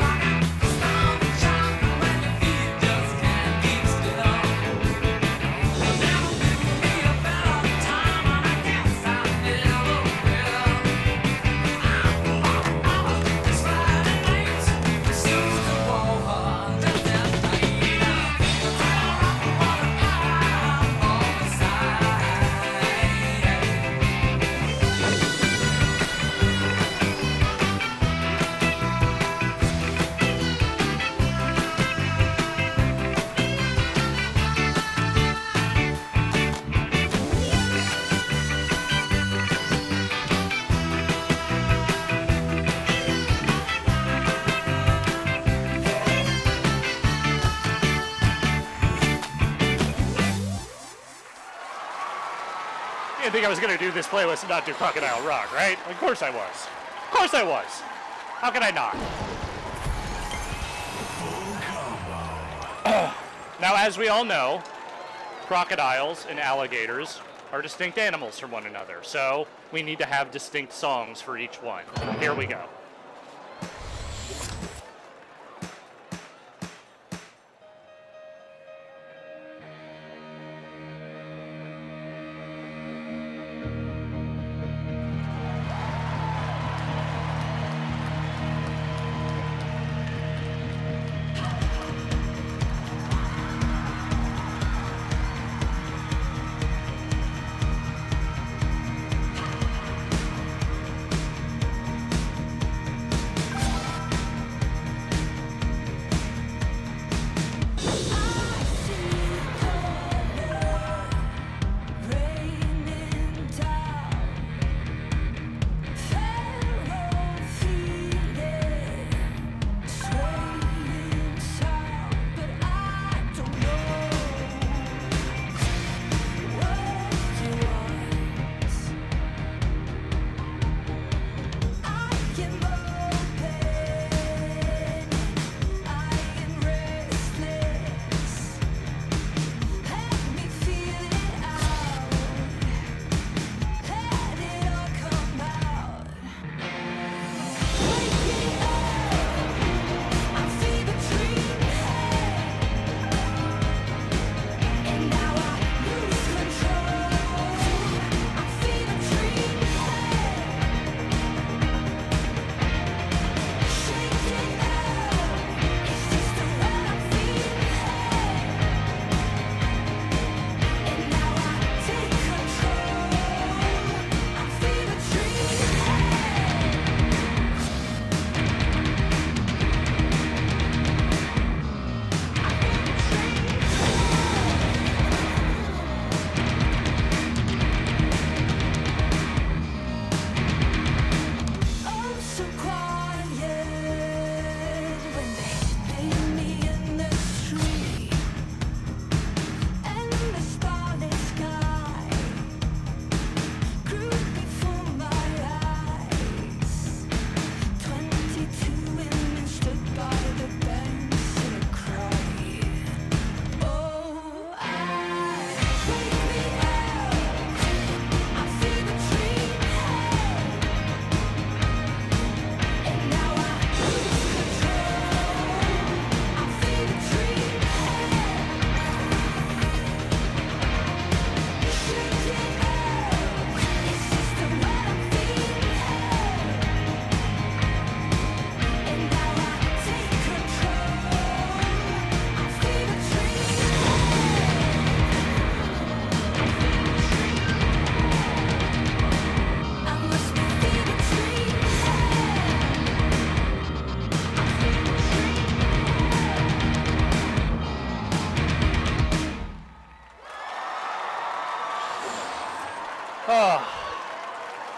rockin' the song and shouting when your feet just can't keep still. I never knew me about the time, and I guess I never will. It's Friday nights, Susie wore her dress as tight, the crowd was out on the side. You didn't think I was going to do this playlist and not do Crocodile Rock, right? Of course I was. Of course I was. How could I not? Now, as we all know, crocodiles and alligators are distinct animals from one another, so we need to have distinct songs for each one. Here we go.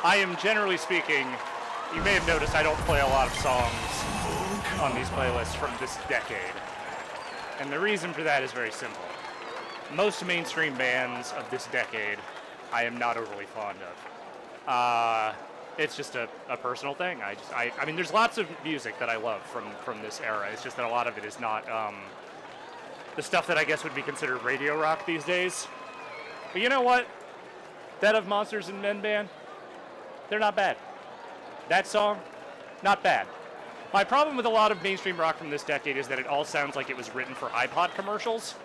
I am generally speaking, you may have noticed I don't play a lot of songs on these playlists from this decade. And the reason for that is very simple. Most mainstream bands of this decade, I am not overly fond of. It's just a personal thing. I mean, there's lots of music that I love from this era. It's just that a lot of it is not the stuff that I guess would be considered radio rock these days. But you know what? That of Monsters and Men band, they're not bad. That song, not bad. My problem with a lot of mainstream rock from this decade is that it all sounds like it was written for iPod commercials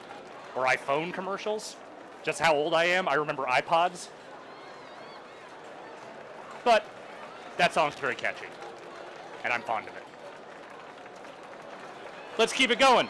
or iPhone commercials. Just how old I am, I remember iPods. But that song's very catchy, and I'm fond of it. Let's keep it going.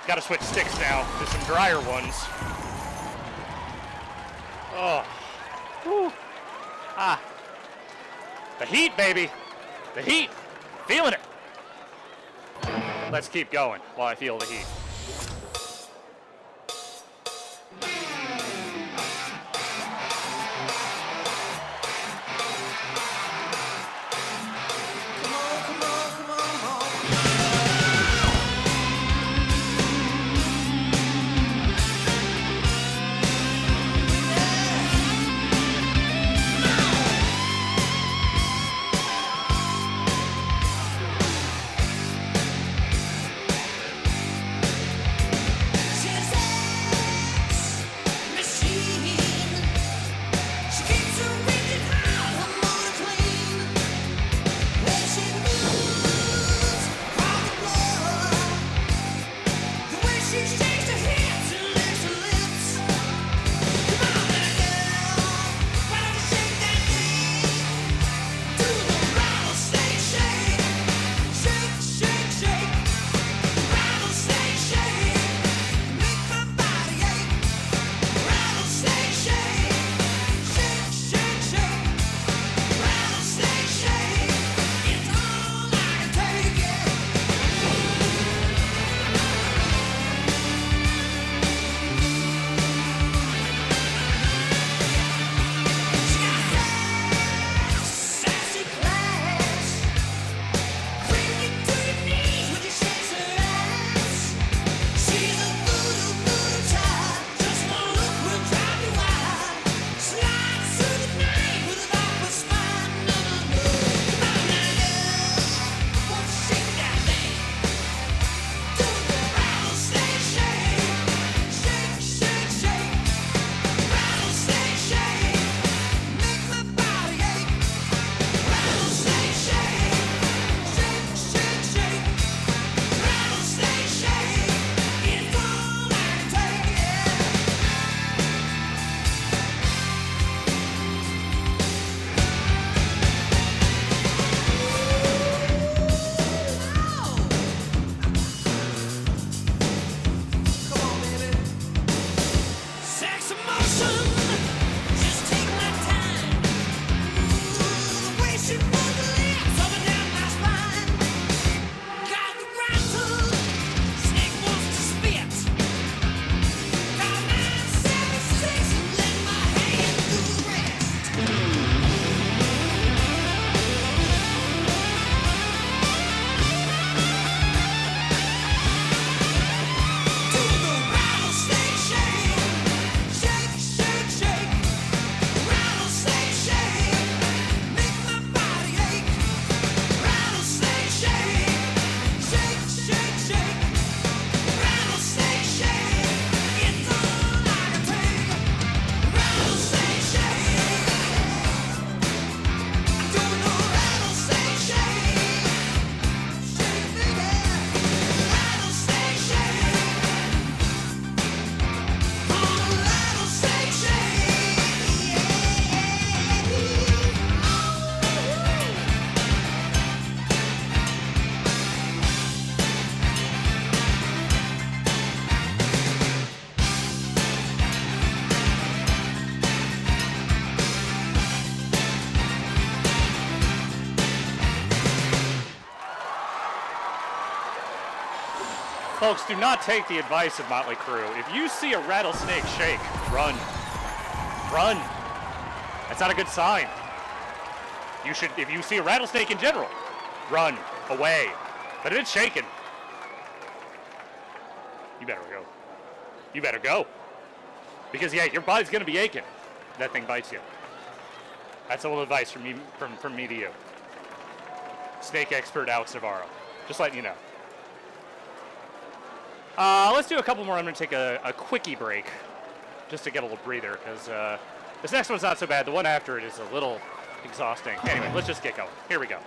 Gotta switch sticks now to some drier ones. Oh. Whew. Ah. The heat, baby. The heat. Feeling it. Let's keep going while I feel the heat. Folks, do not take the advice of Motley Crue. If you see a rattlesnake shake, run. Run. That's not a good sign. You should, if you see a rattlesnake in general, run away. But if it's shaking, you better go. You better go. Because yeah, your body's gonna be aching if that thing bites you. That's a little advice from me to you. Snake expert Alex Navarro. Just letting you know. Let's do a couple more. I'm gonna take a quickie break just to get a little breather because this next one's not so bad. The one after it is a little exhausting. Anyway, let's just get going. Here we go.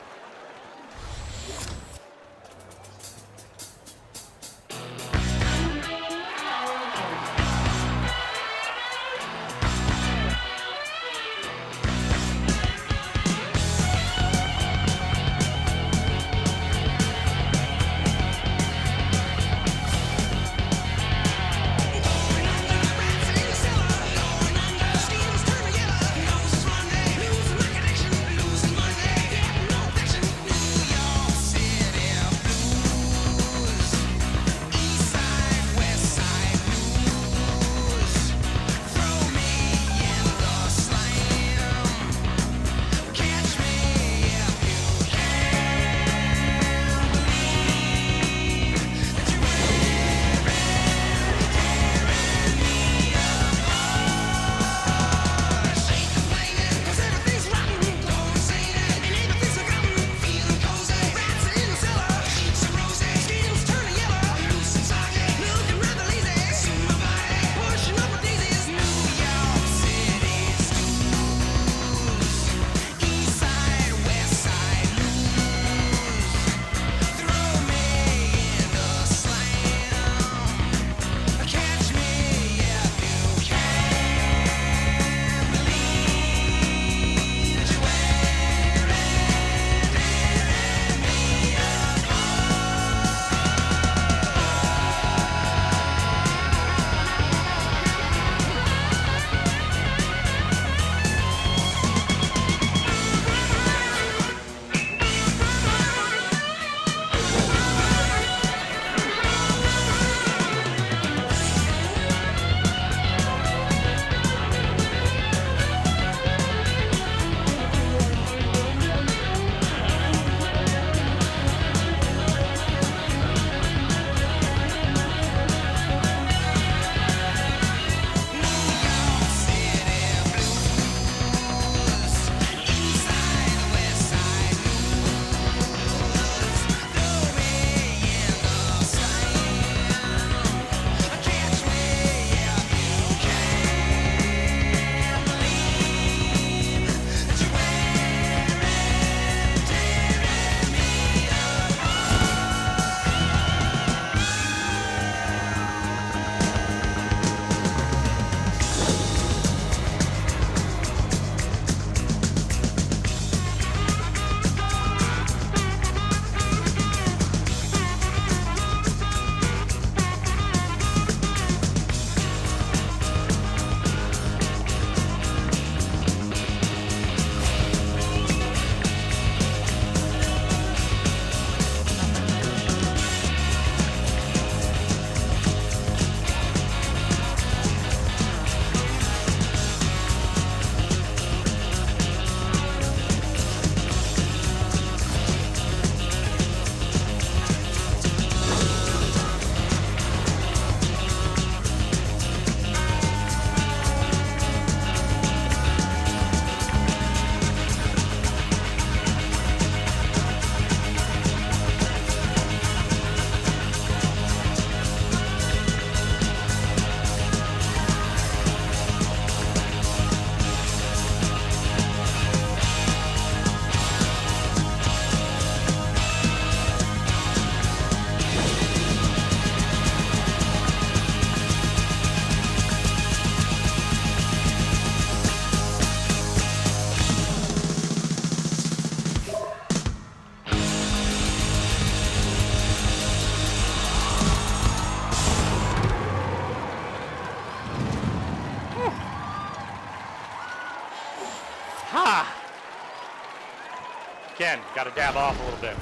Again, got to dab off a little bit.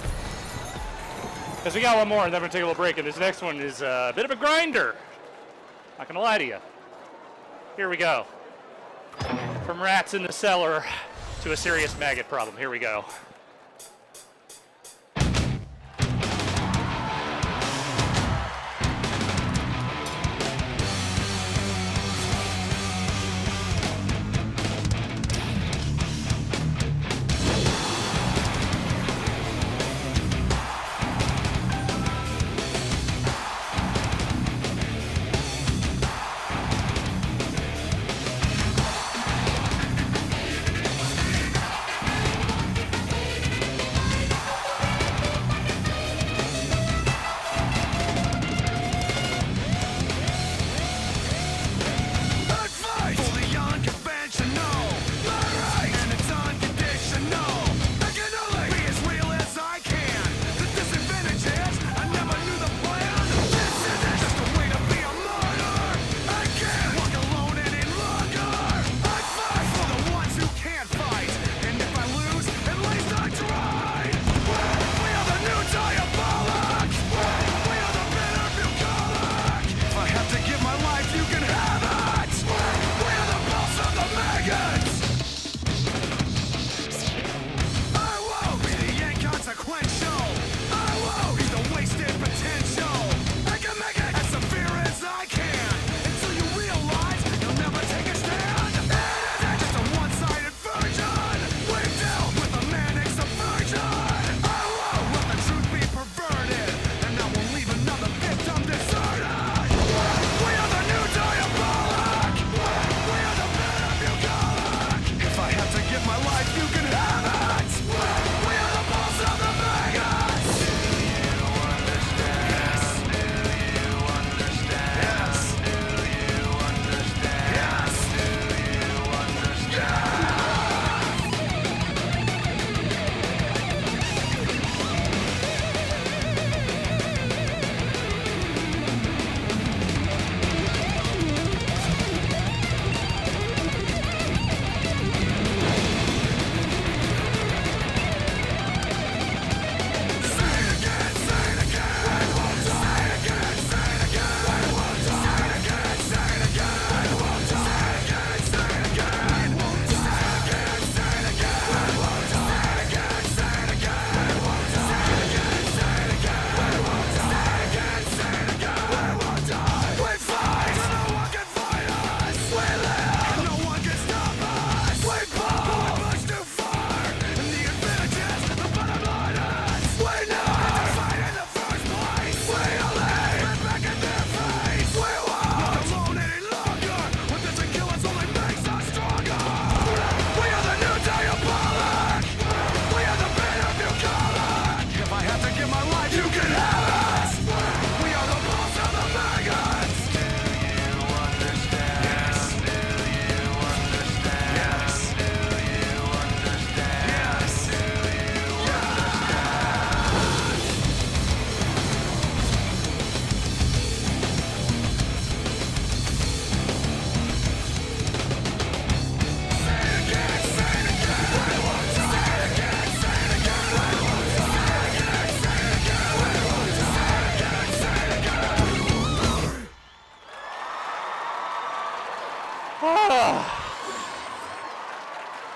Because we got one more, and then we're going to take a little break, and this next one is a bit of a grinder. Not going to lie to you. Here we go. From rats in the cellar to a serious maggot problem. Here we go.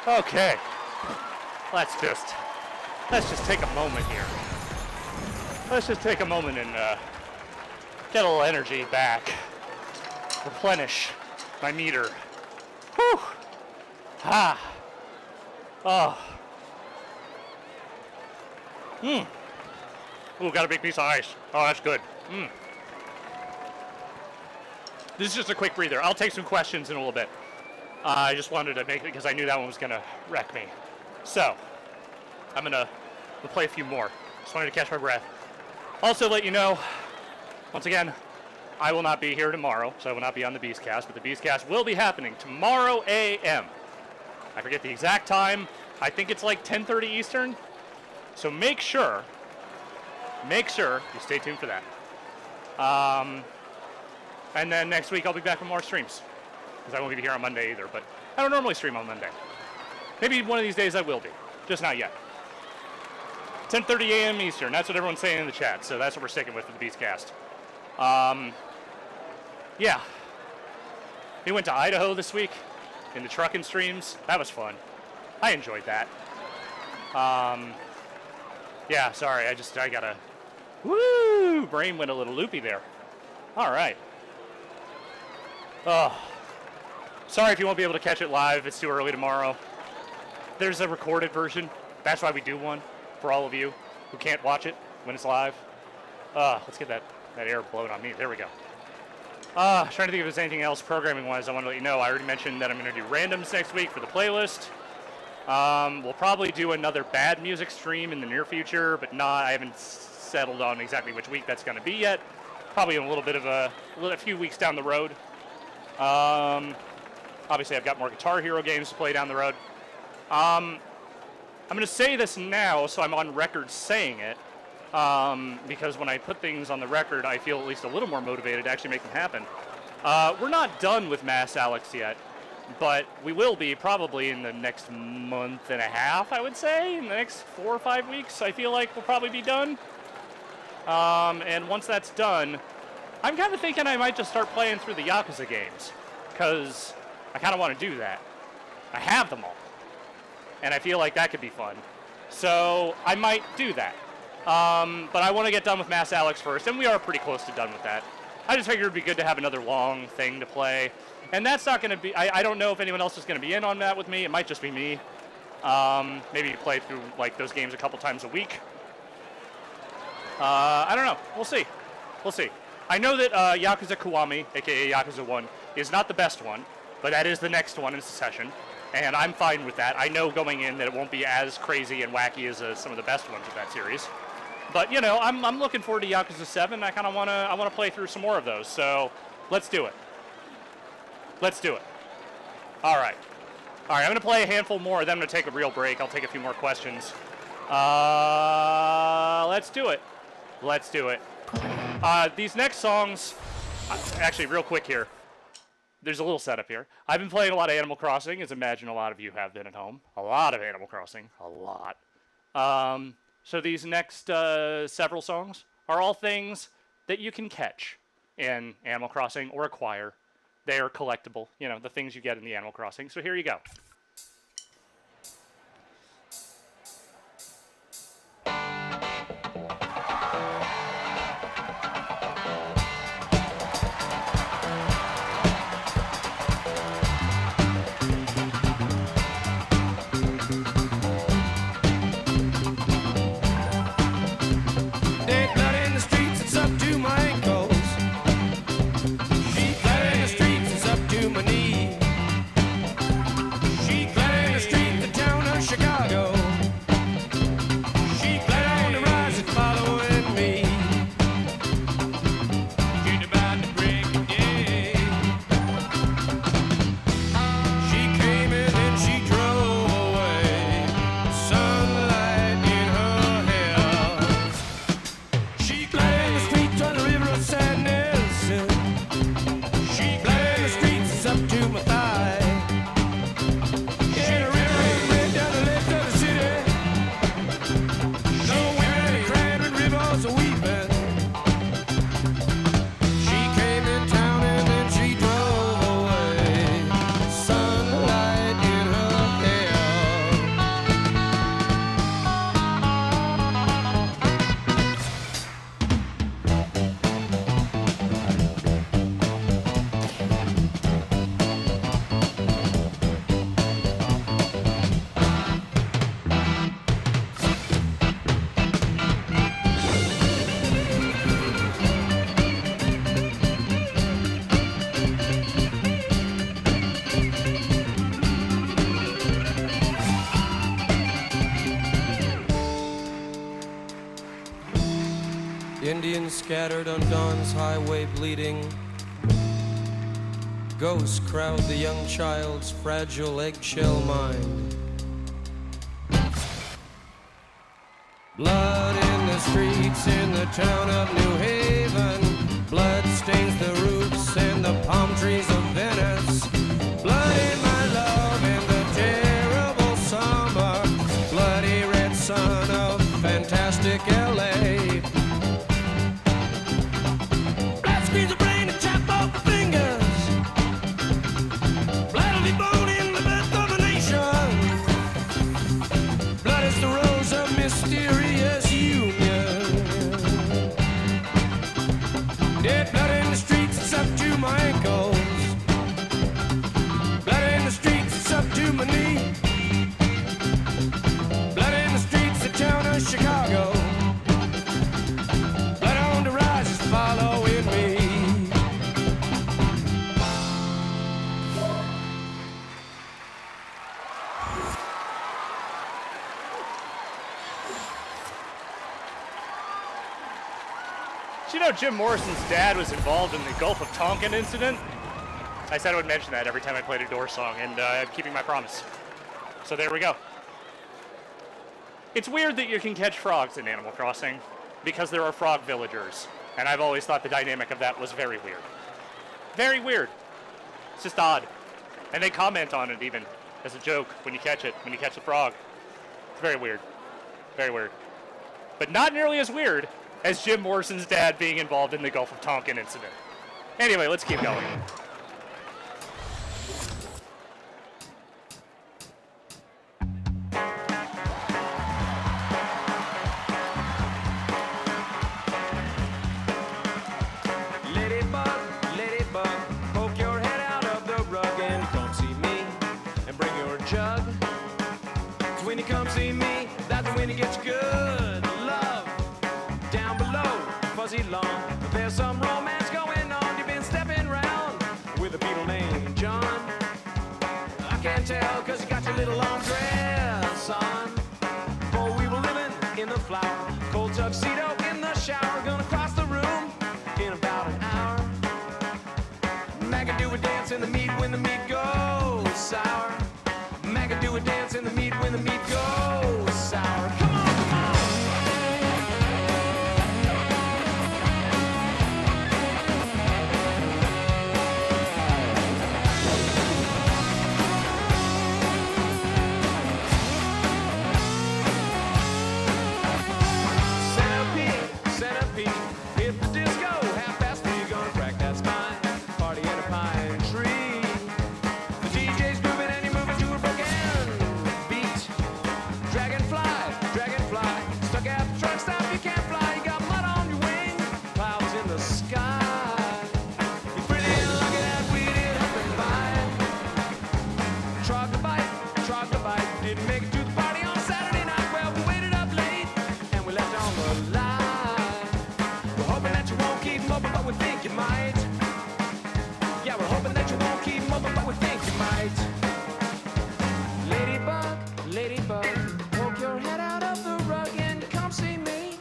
Okay. Let's just take a moment here. Let's just take a moment and get a little energy back. Replenish my meter. Whew. Ah. Oh. Ooh, got a big piece of ice. Oh, that's good. This is just a quick breather. I'll take some questions in a little bit. I just wanted to make it because I knew that one was going to wreck me. So, we'll play a few more. Just wanted to catch my breath. Also let you know, once again, I will not be here tomorrow, so I will not be on the Beastcast, but the Beastcast will be happening tomorrow a.m. I forget the exact time. I think it's like 10:30 Eastern. So make sure you stay tuned for that. And then next week I'll be back with more streams, because I won't be here on Monday either, but I don't normally stream on Monday. Maybe one of these days I will be, just not yet. 10:30 a.m. Eastern. That's what everyone's saying in the chat, so that's what we're sticking with for the Beastcast. Yeah. We went to Idaho this week in the trucking streams. That was fun. I enjoyed that. Yeah, sorry, I gotta... Woo! Brain went a little loopy there. All right. Oh. Sorry if you won't be able to catch it live. It's too early tomorrow. There's a recorded version. That's why we do one for all of you who can't watch it when it's live. Let's get that air blowing on me. There we go. Trying to think if there's anything else programming-wise I want to let you know. I already mentioned that I'm going to do randoms next week for the playlist. We'll probably do another bad music stream in the near future, but I haven't settled on exactly which week that's going to be yet. Probably in a little bit of a few weeks down the road. Obviously, I've got more Guitar Hero games to play down the road. I'm going to say this now, so I'm on record saying it, because when I put things on the record, I feel at least a little more motivated to actually make them happen. We're not done with Mass Alex yet, but we will be probably in the next month and a half, I would say. In the next 4 or 5 weeks, I feel like we'll probably be done. And once that's done, I'm kind of thinking I might just start playing through the Yakuza games, because I kind of want to do that. I have them all, and I feel like that could be fun. So I might do that. But I want to get done with Mass Alex first, and we are pretty close to done with that. I just figured it would be good to have another long thing to play. And that's not going to be, I don't know if anyone else is going to be in on that with me. It might just be me. Maybe play through like those games a couple times a week. I don't know. We'll see. We'll see. I know that Yakuza Kiwami, a.k.a. Yakuza 1, is not the best one, but that is the next one in succession. And I'm fine with that. I know going in that it won't be as crazy and wacky as some of the best ones of that series. But, you know, I'm looking forward to Yakuza 7. I kind of want to play through some more of those. So let's do it. Let's do it. All right. All right, I'm going to play a handful more, then I'm going to take a real break. I'll take a few more questions. Let's do it. Let's do it. These next songs, actually, real quick here. There's a little setup here. I've been playing a lot of Animal Crossing, as imagine a lot of you have been at home. A lot of Animal Crossing. A lot. So these next several songs are all things that you can catch in Animal Crossing or acquire. They are collectible, you know, the things you get in the Animal Crossing. So here you go. Dead blood in the streets, it's up to my ankles. Sheep blood in the streets, it's up to my knees. Sheep blood in the streets, the town of Chicago. Sheep blood on the rise, it's following me. She's about to break a day. She came and then she drove away. Sunlight in her hair. She glided in the streets on the river of sadness. She glided in the streets, it's up to my thigh. Yeah, the river is red down the left of the city. No women are crying and rivers are weeping. She came in town and then she drove away. Sunlight in her hair. Indians scattered on dawn's highway bleeding. Ghosts crowd the young child's fragile eggshell mind. Blood in the streets in the town of New Haven. Blood stains the roofs and the palm trees of Venice. Blood in my love in the terrible summer. Bloody red sun of fantastic Did you know Jim Morrison's dad was involved in the Gulf of Tonkin incident? I said I would mention that every time I played a Doors song, and I'm keeping my promise. So there we go. It's weird that you can catch frogs in Animal Crossing because there are frog villagers, and I've always thought the dynamic of that was very weird. Very weird. It's just odd. And they comment on it even as a joke when you catch the frog. It's very weird. Very weird. But not nearly as weird as Jim Morrison's dad being involved in the Gulf of Tonkin incident. Anyway, let's keep going. Ladybug, ladybug, poke your head out of the rug and come see me and bring your jug. 'Cause when you come see me, that's when it gets good. Love down below, fuzzy lawn. There's some romance going on. You've been stepping round with a beetle named John. I can't tell 'cause you got your little long dress on. For we were living in the flower, cold tuxedo in the shower, gonna cross the room in about an hour. Magga do a dance in the meat when the meat goes sour. Magga do a dance in the meat when the meat goes sour. Come on, come on. Centipede, centipede, hit the disco, 3:30, gonna crack that spine, party in a pine tree. The DJ's moving and you're moving to a broken beat. Dragonfly, dragonfly, stuck at the truck stop, you can't fly, you got mud on your wing, clouds in the sky. You're pretty lucky that we did happen by. Troglodyte, didn't make it to the party on Saturday night. Well, we waited up late and we left on the line. We're hoping that you won't keep moping, but we think you might. Yeah, we're hoping that you won't keep moping, but we think you might. Ladybug, ladybug, poke your head out of the rug and come see me.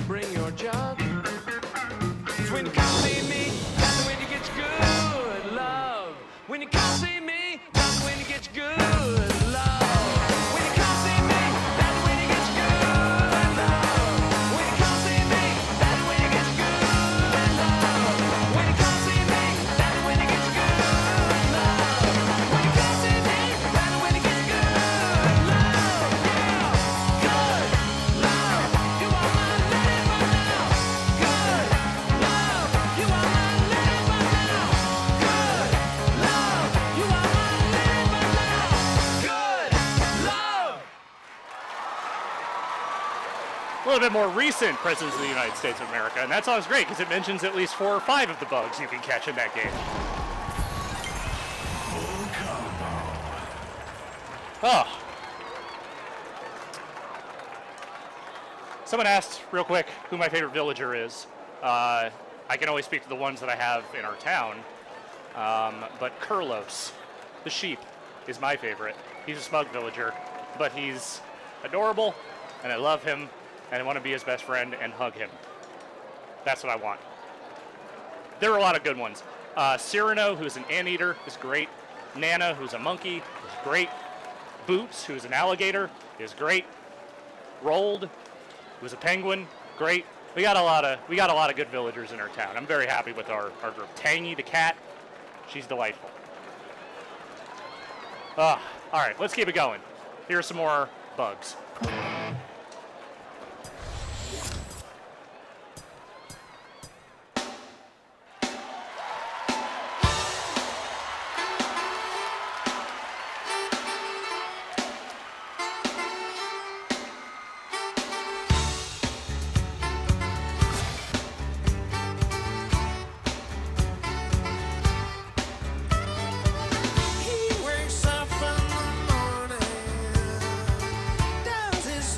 Bring your jug. 'Cause when you come see me, that's when you get your good love. When you come see me, that's when you get your good love. When you come see me, that's when you get your good love. When you come see me, that's when you get your good love. When you come see me, that's when you get your good love. When you come see me, that's when you get your good love. Yeah, good love. You are my ladybug now. Good love. You are my ladybug now. Good love. You are my ladybug now. Good love. A little bit more recent Presidents of the United States of America, and that song's great because it mentions at least 4 or 5 of the bugs you can catch in that game. Oh. Someone asked real quick who my favorite villager is. I can only speak to the ones that I have in our town, but Kurlos, the sheep, is my favorite. He's a smug villager, but he's adorable, and I love him, and I want to be his best friend and hug him. That's what I want. There are a lot of good ones. Cyrano, who's an anteater, is great. Nana, who's a monkey, is great. Boots, who's an alligator, is great. Rolled, who's a penguin, great. We got a lot of good villagers in our town. I'm very happy with our group. Tangy, the cat, she's delightful. All right, let's keep it going. Here's some more bugs. He wakes up in the morning, does his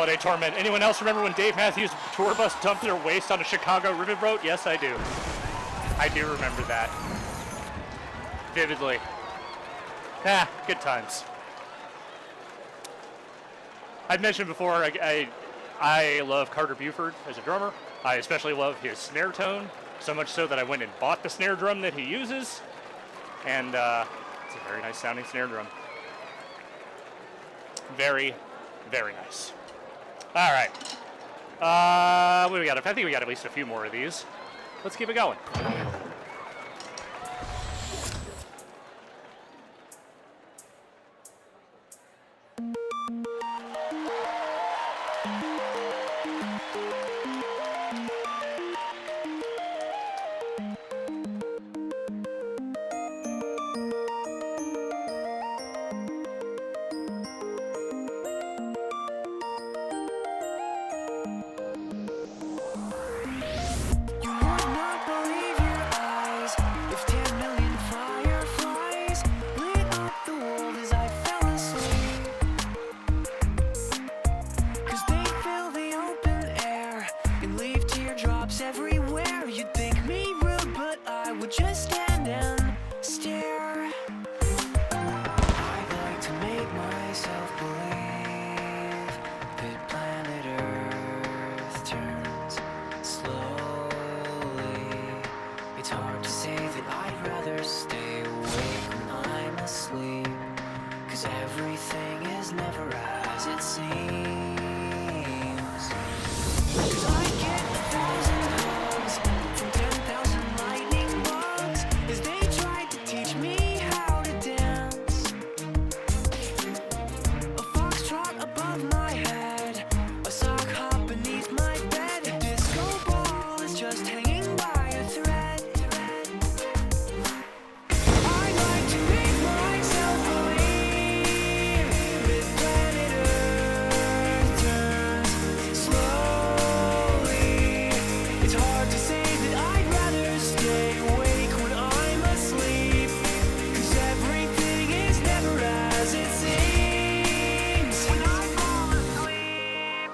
Holiday Torment. Anyone else remember when Dave Matthews' tour bus dumped their waste on a Chicago riverboat? Yes, I do. I do remember that. Vividly. Good times. I've mentioned before, I love Carter Buford as a drummer. I especially love his snare tone, so much so that I went and bought the snare drum that he uses. And it's a very nice sounding snare drum. Very, very nice. All right. What do we got? I think we got at least a few more of these. Let's keep it going. You would not believe your eyes if 10 million fireflies lit up the world as I fell asleep. 'Cause they fill the open air and leave teardrops everywhere. You'd think me rude, but I would just stand and stare. I'd like to make myself believe that planet Earth turns slowly. It's hard to say that I'd rather stay awake when I'm asleep, 'cause everything is never as it seems. 'Cause I get 1,000 hugs from 10,000 lightning bugs as they tried to teach me how to dance. A foxtrot above my head, a sock hop beneath my bed, a disco ball is just hanging by a thread. I'd like to make myself believe that planet Earth turns slowly. It's hard to say that I'd rather stay awake when I'm asleep, 'cause everything is never as it seems. When I fall asleep,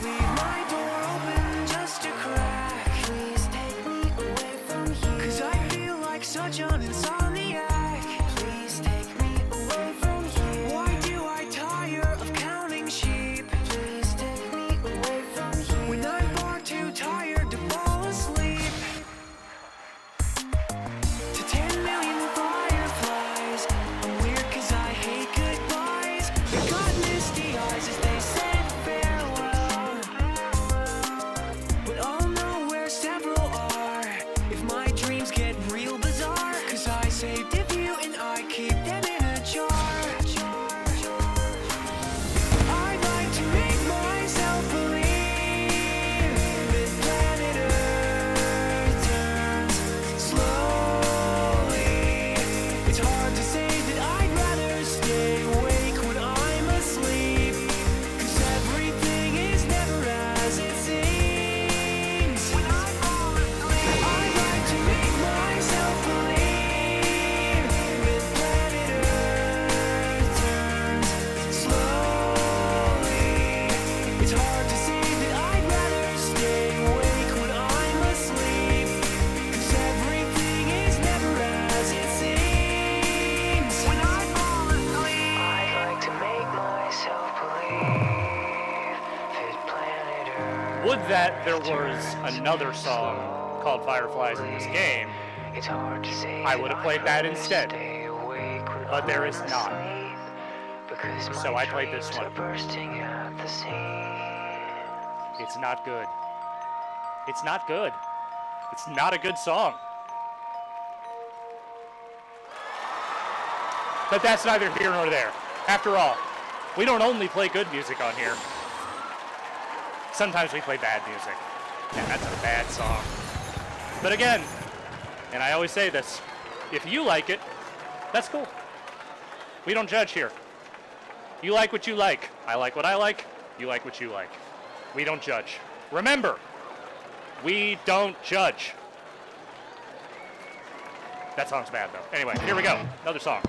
leave my door open just a crack. Please take me away from here, 'cause I feel like such an insomniac. Please take me away from here. Why do I tire of counting sheep? Please take me away from here. When I'm far too tired to fall asleep. To 10 million fireflies, I'm weird 'cause I hate goodbyes. They got misty eyes as they said farewell, but I'll know where several are if my dreams get real bizarre, 'cause I saved a few and I keep them in a jar. I'd like to make myself believe that planet Earth turns slowly. It's hard to say that I'd rather stay awake when I'm asleep, 'cause everything is never as it seems. When I fall asleep, I'd like to make myself believe that planet Earth turns slowly. It's hard to say that I'd rather stay awake when I'm asleep, 'cause everything is never as it seems. When I fall asleep, I'd like to make myself believe that planet Earth. Would that there was another song called Fireflies in this game. It's hard to say I would have played that instead, stay awake when but there I'm is not. asleep, because So my I played this dreams one. are bursting at the seams. It's not good. It's not good. It's not a good song. But that's neither here nor there. After all, we don't only play good music on here. Sometimes we play bad music. And that's a bad song. But again, and I always say this, if you like it, that's cool. We don't judge here. You like what you like. I like what I like. You like what you like. We don't judge. Remember, we don't judge. That song's bad though. Anyway, here we go. Another song.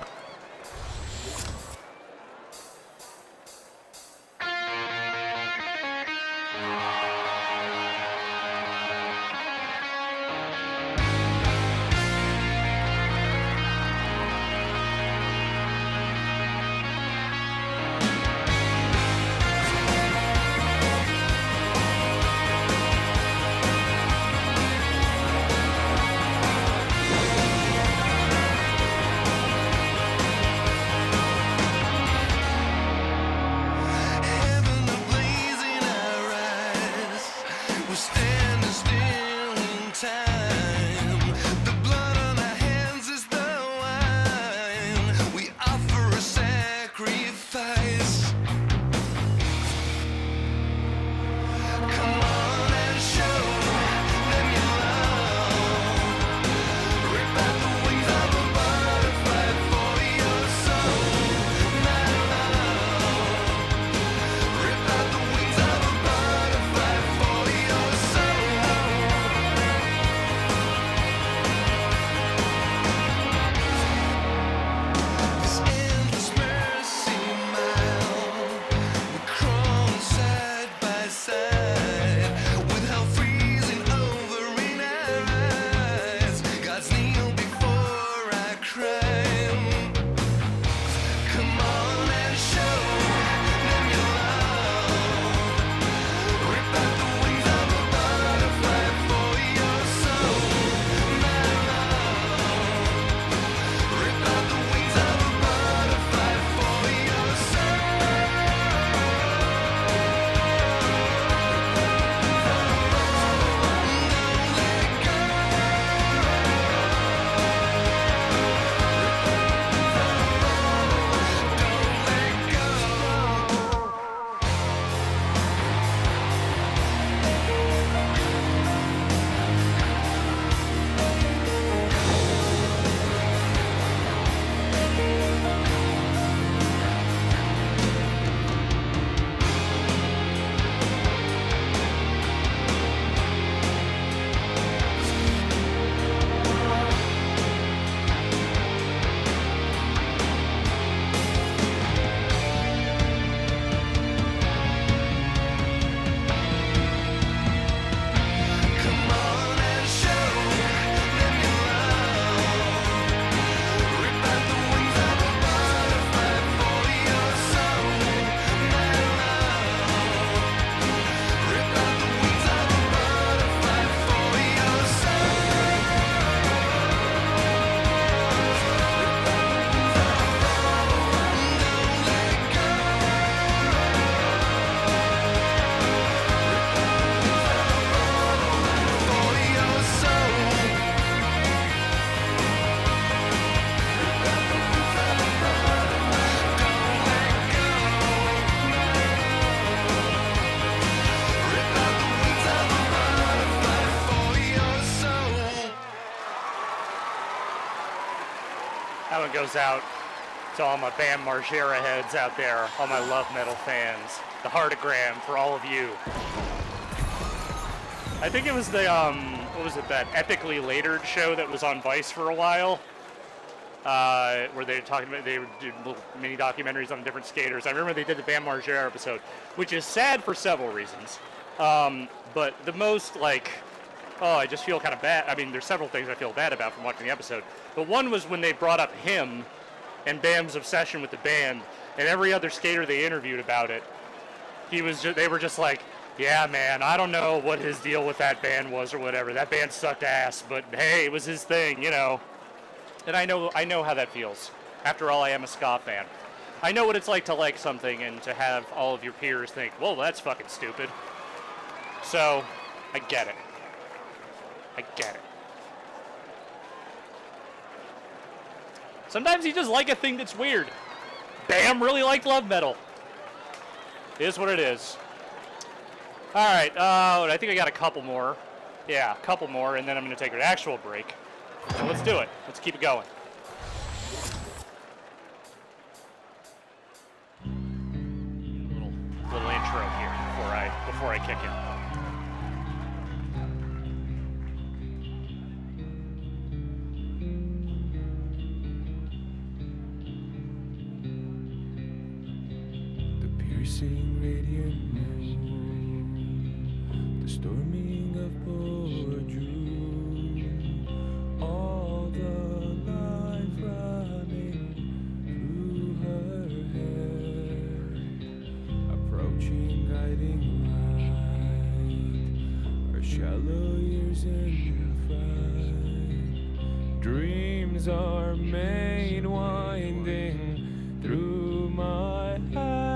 That one goes out to all my Bam Margera heads out there, all my love metal fans. The heartogram for all of you. I think it was the, what was it, that Epically Latered show that was on Vice for a while, where they were talking about, they were doing little mini documentaries on different skaters. I remember they did the Bam Margera episode, which is sad for several reasons. But the most, like, oh, I just feel kind of bad. I mean, there's several things I feel bad about from watching the episode. But one was when they brought up him and Bam's obsession with the band, and every other skater they interviewed about it, they were just like, yeah, man, I don't know what his deal with that band was or whatever. That band sucked ass, but hey, it was his thing, you know. And I know how that feels. After all, I am a ska fan. I know what it's like to like something and to have all of your peers think, well, that's fucking stupid. So, I get it. I get it. Sometimes you just like a thing that's weird. Bam really liked love metal. It is what it is. All right, I think I got a couple more. Yeah, a couple more, and then I'm going to take an actual break. So let's do it. Let's keep it going. Little intro here before I kick in. Piercing radiant moon, the storming of poor June, all the life running through her hair, approaching guiding light, her shallow years in fright, dreams are made winding through my eyes.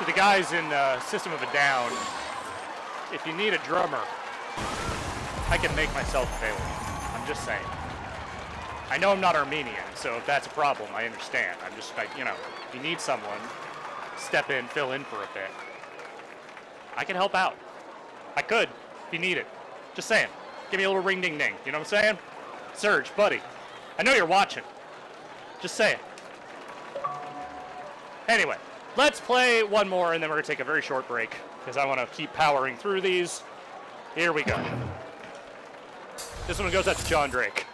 To the guys in System of a Down, if you need a drummer, I can make myself available. I'm just saying. I know I'm not Armenian, so if that's a problem, I understand. I'm just like, you know, if you need someone, step in, fill in for a bit. I can help out. I could, if you need it. Just saying. Give me a little ring ding ding. You know what I'm saying? Serge, buddy. I know you're watching. Just saying. Anyway, let's play one more and then we're gonna take a very short break because I want to keep powering through these. Here we go. This one goes out to John Drake.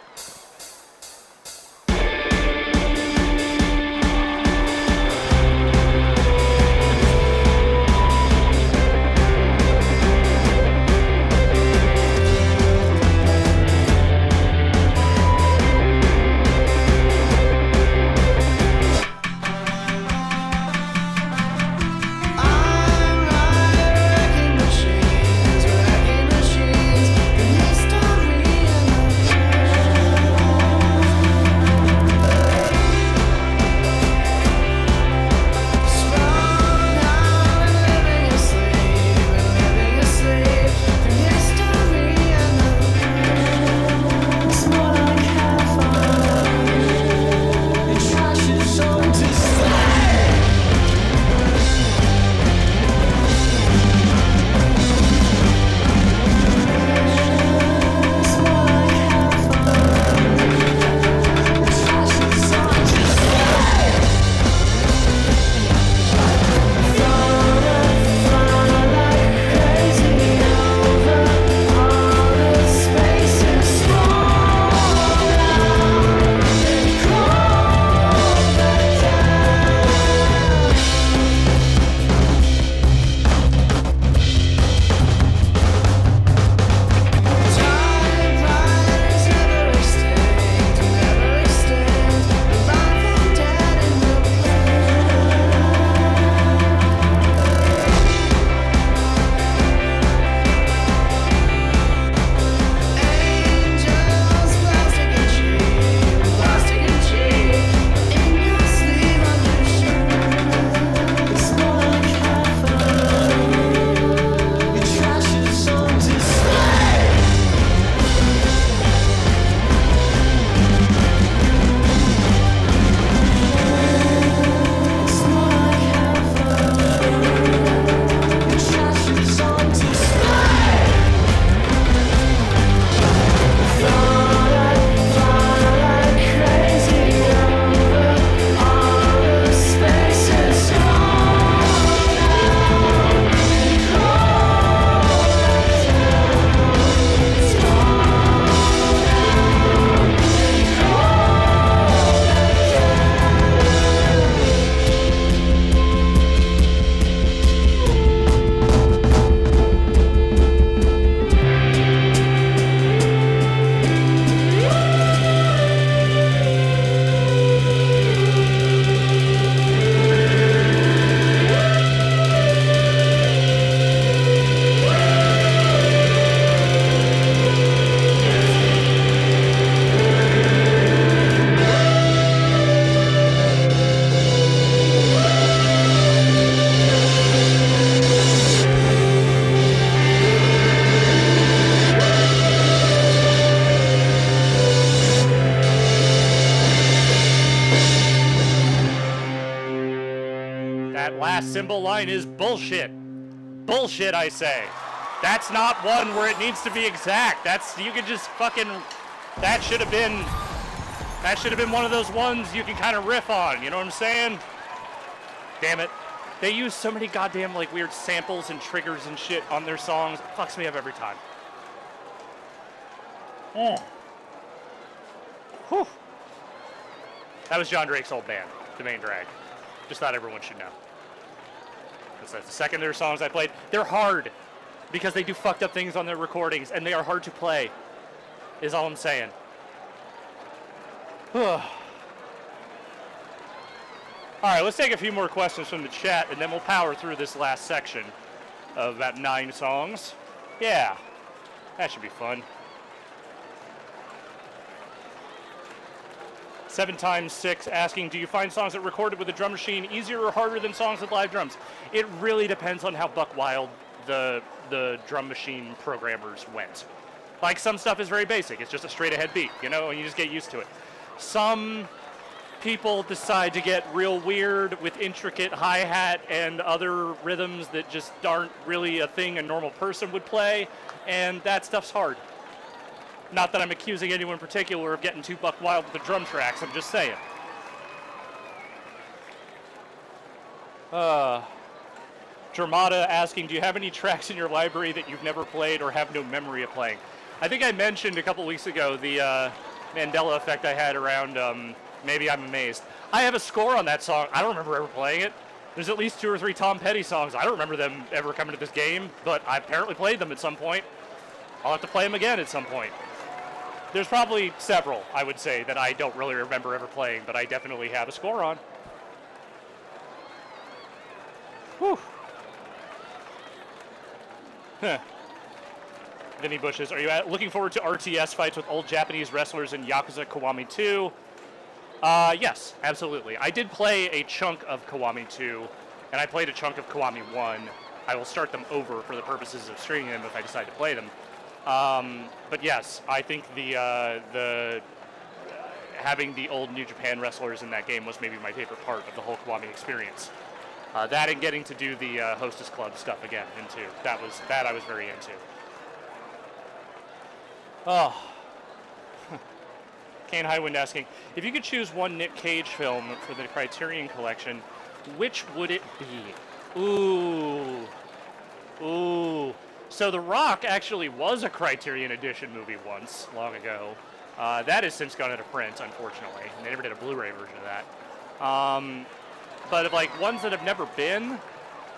Symbol line is bullshit. Bullshit, I say. That's not one where it needs to be exact. That's, you could just fucking, that should have been one of those ones you can kind of riff on, you know what I'm saying? Damn it. They use so many goddamn like weird samples and triggers and shit on their songs. It fucks me up every time. Whew. That was John Drake's old band, The Main Drag. Just thought everyone should know. That's the second of their songs I played. They're hard because they do fucked up things on their recordings and they are hard to play, is all I'm saying. All right, let's take a few more questions from the chat and then we'll power through this last section of about 9 songs. Yeah, that should be fun. 7x6 asking, do you find songs that recorded with a drum machine easier or harder than songs with live drums? It really depends on how buck wild the drum machine programmers went. Like, some stuff is very basic. It's just a straight ahead beat, you know, and you just get used to it. Some people decide to get real weird with intricate hi-hat and other rhythms that just aren't really a thing a normal person would play, and that stuff's hard. Not that I'm accusing anyone in particular of getting too buck wild with the drum tracks, I'm just saying. Dramata asking, do you have any tracks in your library that you've never played or have no memory of playing? I think I mentioned a couple weeks ago the Mandela effect I had around Maybe I'm Amazed. I have a score on that song. I don't remember ever playing it. There's at least 2 or 3 Tom Petty songs. I don't remember them ever coming to this game, but I apparently played them at some point. I'll have to play them again at some point. There's probably several, I would say, that I don't really remember ever playing, but I definitely have a score on. Whew. Huh. Vinny Bushes, are you looking forward to RTS fights with old Japanese wrestlers in Yakuza Kiwami 2? Yes, absolutely. I did play a chunk of Kiwami 2, and I played a chunk of Kiwami 1. I will start them over for the purposes of streaming them if I decide to play them. But yes, I think the having the old New Japan wrestlers in that game was maybe my favorite part of the whole Kiwami experience. That and getting to do the Hostess Club stuff again into that I was very into. Oh. Kane Highwind asking, if you could choose one Nick Cage film for the Criterion Collection, which would it be? Ooh. So The Rock actually was a Criterion Edition movie once, long ago. That has since gone out of print, unfortunately, and they never did a Blu-ray version of that. But of like ones that have never been,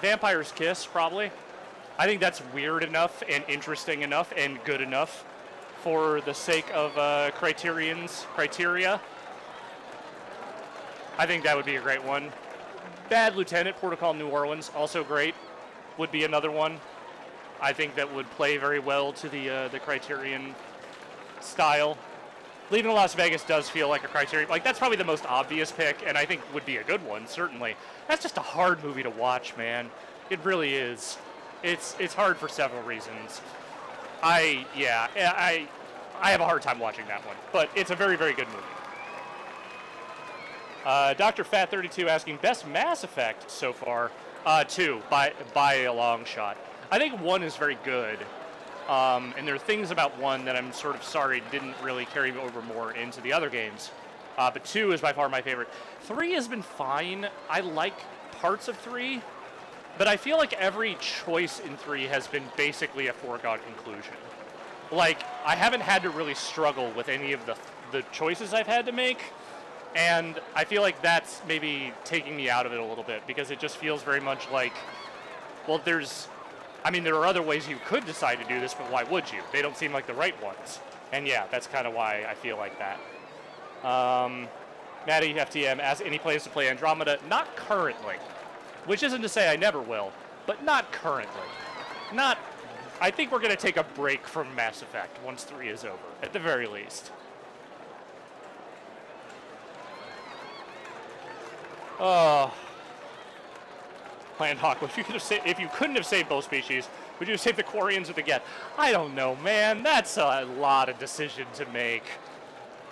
Vampire's Kiss, probably. I think that's weird enough and interesting enough and good enough for the sake of criteria. I think that would be a great one. Bad Lieutenant, Protocol New Orleans, also great. Would be another one. I think that would play very well to the Criterion style. Leaving Las Vegas does feel like a Criterion. Like, that's probably the most obvious pick, and I think would be a good one, certainly. That's just a hard movie to watch, man. It really is. It's hard for several reasons. I have a hard time watching that one, but it's a very, very good movie. Dr. Fat32 asking, best Mass Effect so far? 2, by a long shot. I think 1 is very good, and there are things about 1 that I'm sort of sorry didn't really carry over more into the other games. But 2 is by far my favorite. 3 has been fine. I like parts of 3, but I feel like every choice in 3 has been basically a foregone conclusion. Like, I haven't had to really struggle with any of the choices I've had to make, and I feel like that's maybe taking me out of it a little bit, because it just feels very much like, well, there are other ways you could decide to do this, but why would you? They don't seem like the right ones. And yeah, that's kind of why I feel like that. Maddie FTM asks, any plans to play Andromeda? Not currently. Which isn't to say I never will, but not currently. I think we're going to take a break from Mass Effect once 3 is over, at the very least. Landhawk, if you couldn't have saved both species, would you have saved the Quarians or the Geth? I don't know, man. That's a lot of decision to make.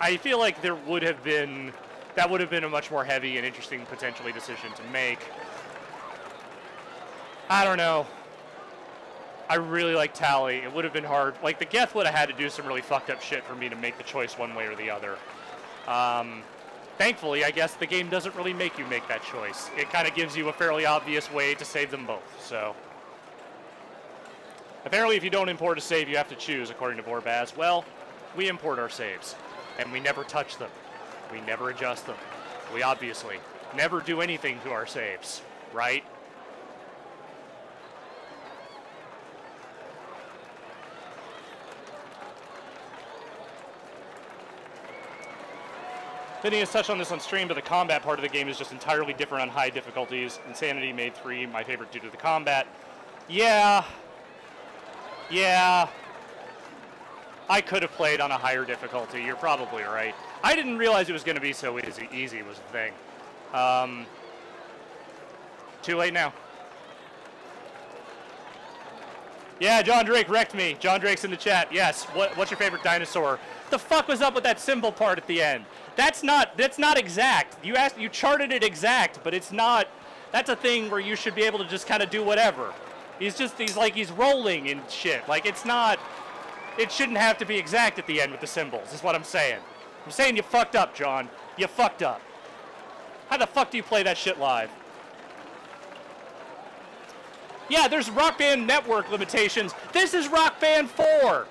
I feel like that would have been a much more heavy and interesting, potentially, decision to make. I don't know. I really like Tally. It would have been hard. Like, the Geth would have had to do some really fucked up shit for me to make the choice one way or the other. Thankfully, I guess the game doesn't really make you make that choice. It kind of gives you a fairly obvious way to save them both, so. Apparently, if you don't import a save, you have to choose, according to Borbaz. Well, we import our saves, and we never touch them. We never adjust them. We obviously never do anything to our saves, right? Vinny has touched on this on stream, but the combat part of the game is just entirely different on high difficulties. Insanity made 3 my favorite due to the combat. Yeah. I could have played on a higher difficulty. You're probably right. I didn't realize it was going to be so easy was the thing. Too late now. Yeah, John Drake wrecked me. John Drake's in the chat. Yes. What's your favorite dinosaur? The fuck was up with that symbol part at the end? That's not exact. You charted it exact, but it's not. That's a thing where you should be able to just kind of do whatever. He's rolling and shit. Like it's not. It shouldn't have to be exact at the end with the symbols. Is what I'm saying. I'm saying you fucked up, John. You fucked up. How the fuck do you play that shit live? Yeah, there's Rock Band Network limitations. This is Rock Band 4.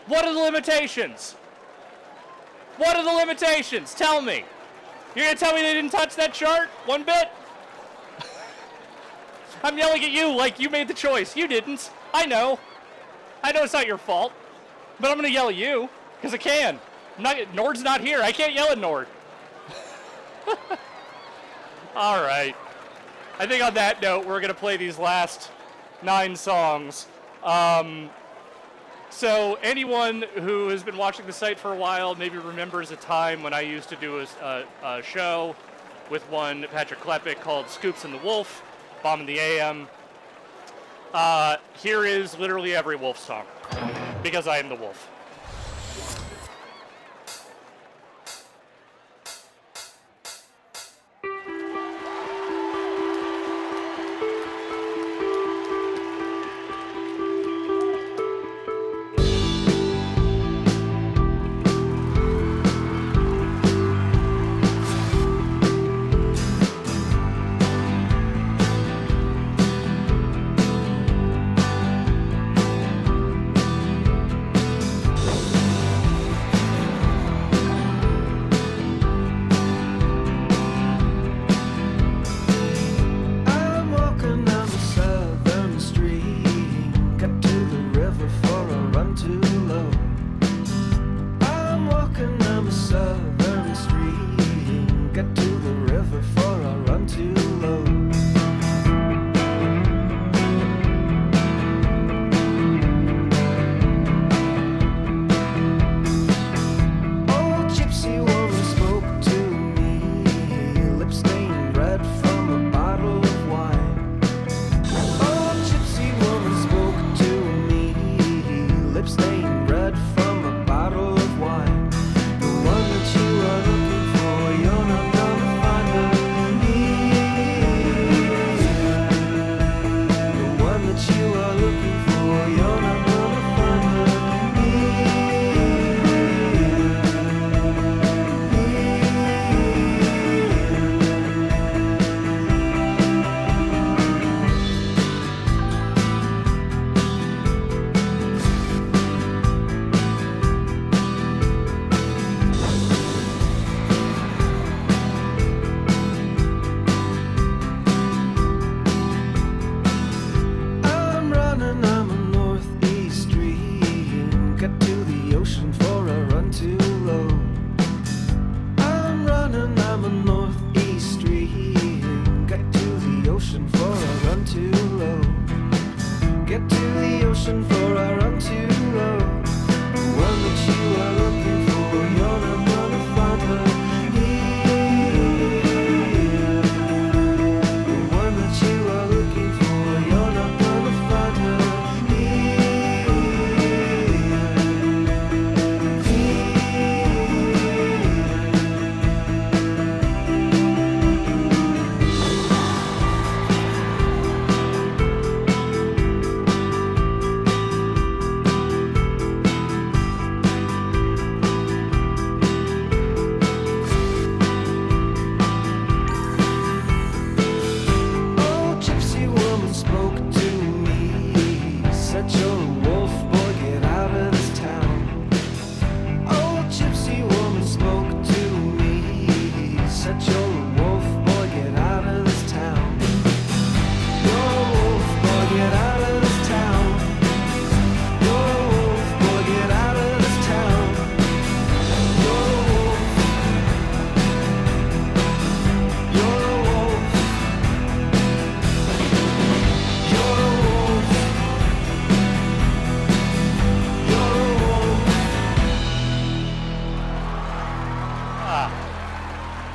What are the limitations? What are the limitations? Tell me. You're gonna tell me they didn't touch that chart one bit? I'm yelling at you like you made the choice. You didn't. I know it's not your fault. But I'm gonna yell at you, because I can. Nord's not here. I can't yell at Nord. All right. I think on that note, we're going to play these last 9 songs. So anyone who has been watching the site for a while maybe remembers a time when I used to do a show with one Patrick Klepek called Scoops and the Wolf, Bomb in the AM. Here is literally every Wolf song, because I am the Wolf.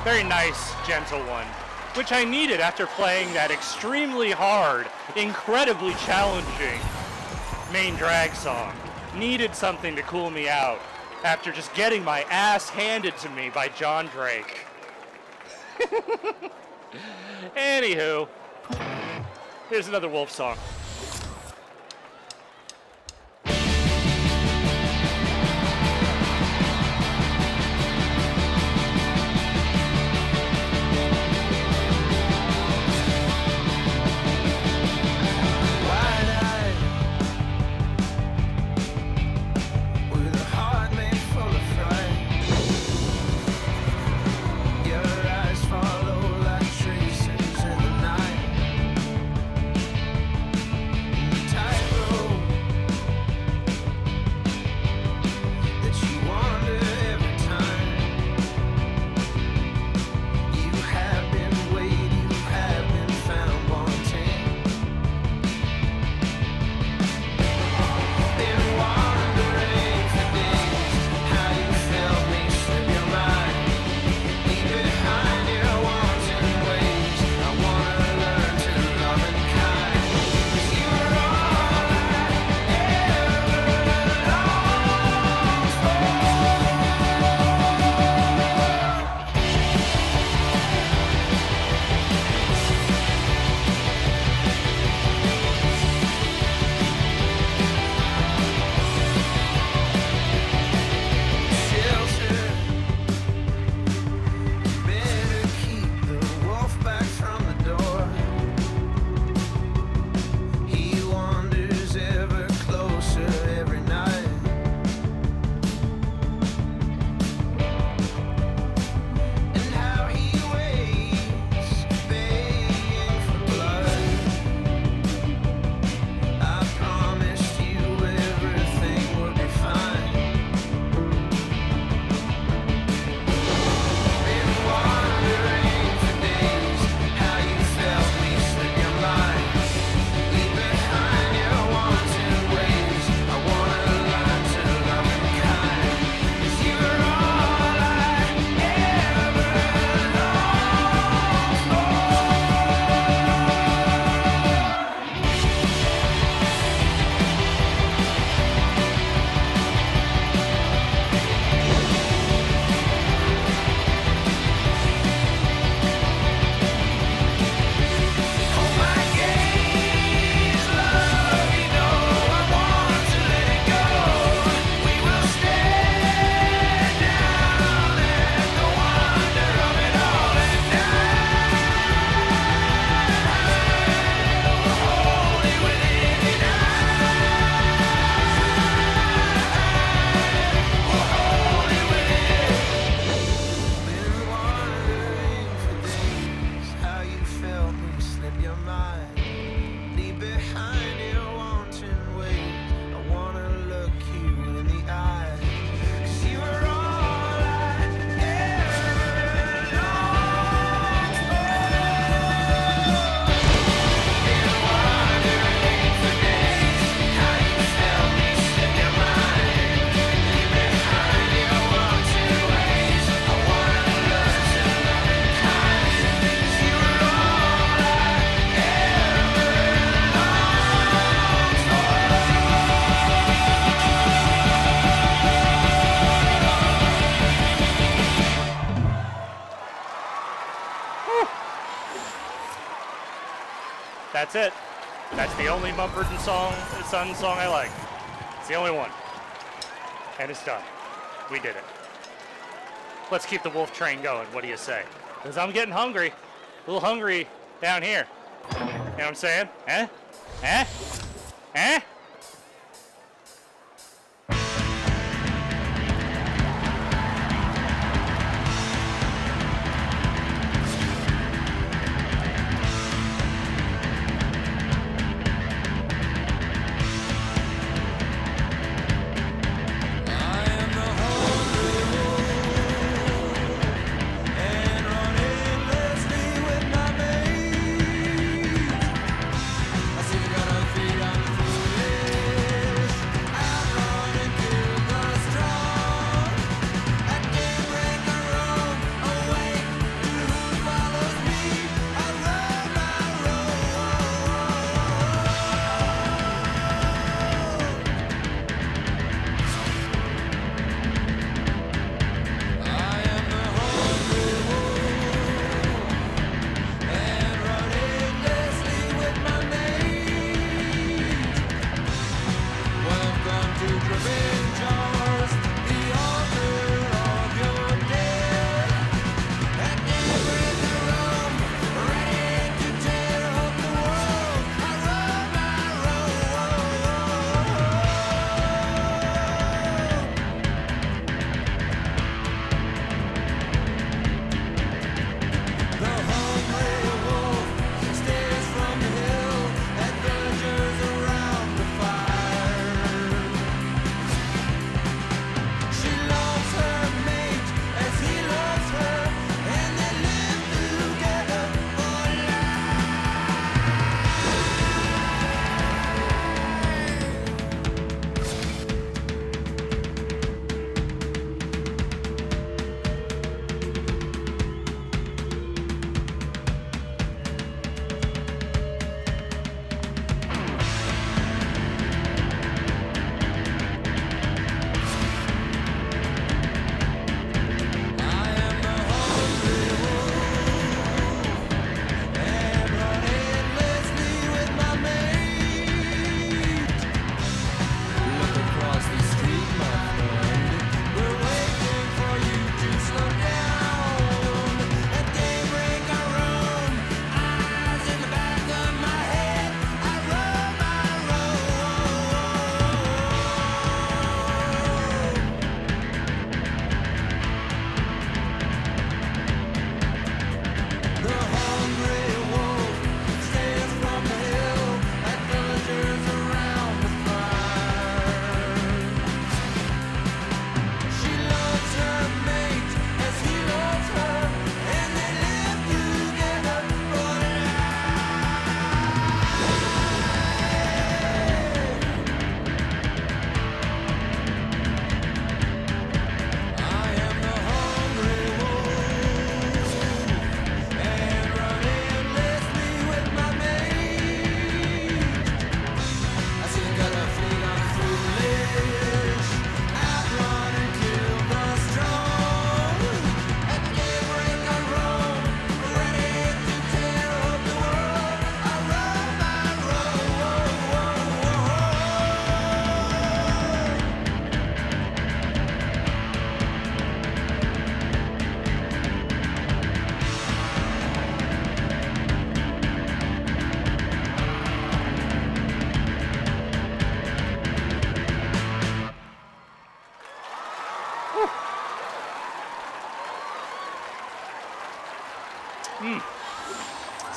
Very nice, gentle one, which I needed after playing that extremely hard, incredibly challenging main drag song. Needed something to cool me out after just getting my ass handed to me by John Drake. Anywho, here's another Wolf song. That's it. That's the only Mumford and Sons song I like. It's the only one. And it's done. We did it. Let's keep the wolf train going. What do you say? Because I'm getting hungry. A little hungry down here. You know what I'm saying? Eh? Eh? Eh? I see you got a feet on the food.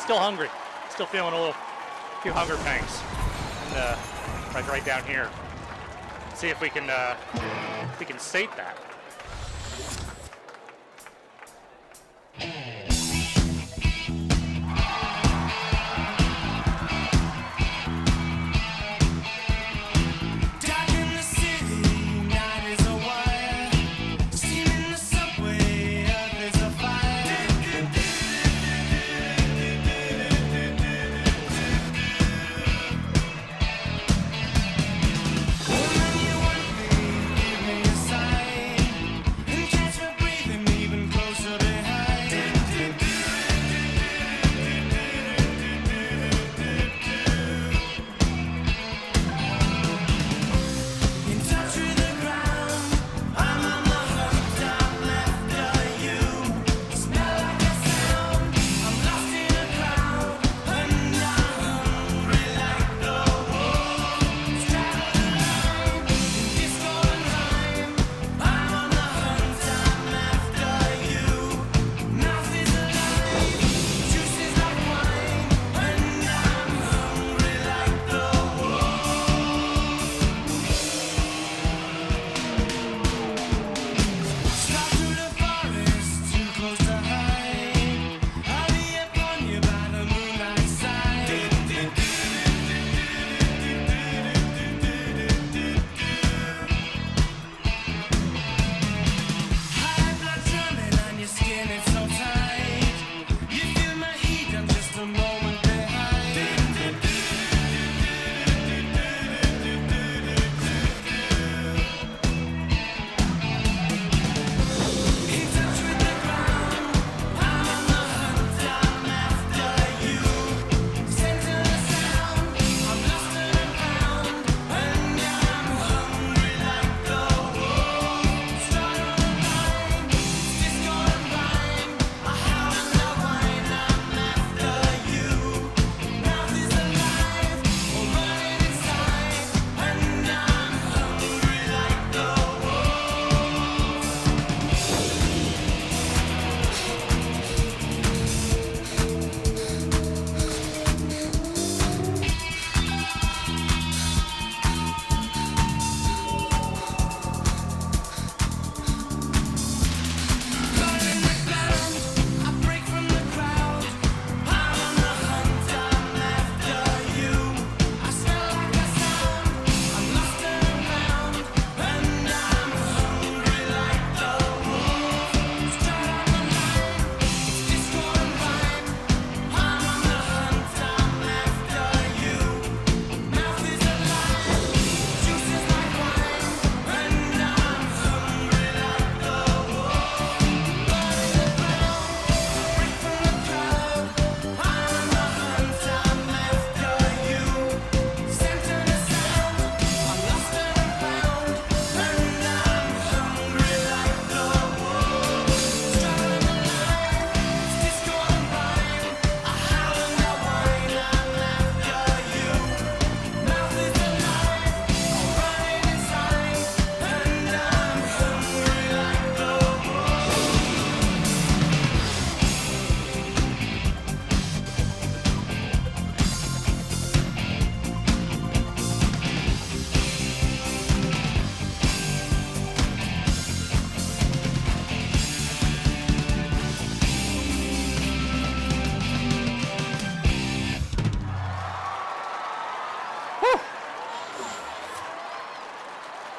still hungry. Still feeling a few hunger pangs. And, right down here. See if we can sate that.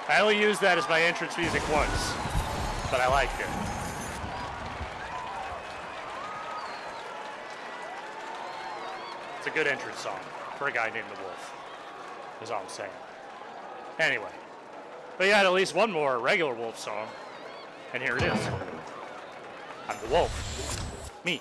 I only used that as my entrance music once, but I liked it. It's a good entrance song for a guy named the Wolf, is all I'm saying. Anyway, but you had at least one more regular Wolf song, and here it is. I'm the Wolf. Me. Hey!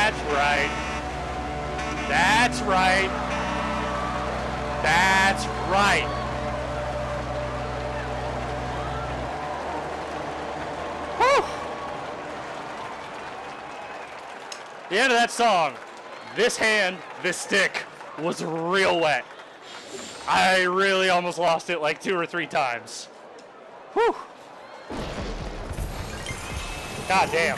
That's right. That's right. That's right. Whew. The end of that song, this hand, this stick, was real wet. I really almost lost it like 2 or 3 times. Whew. God damn.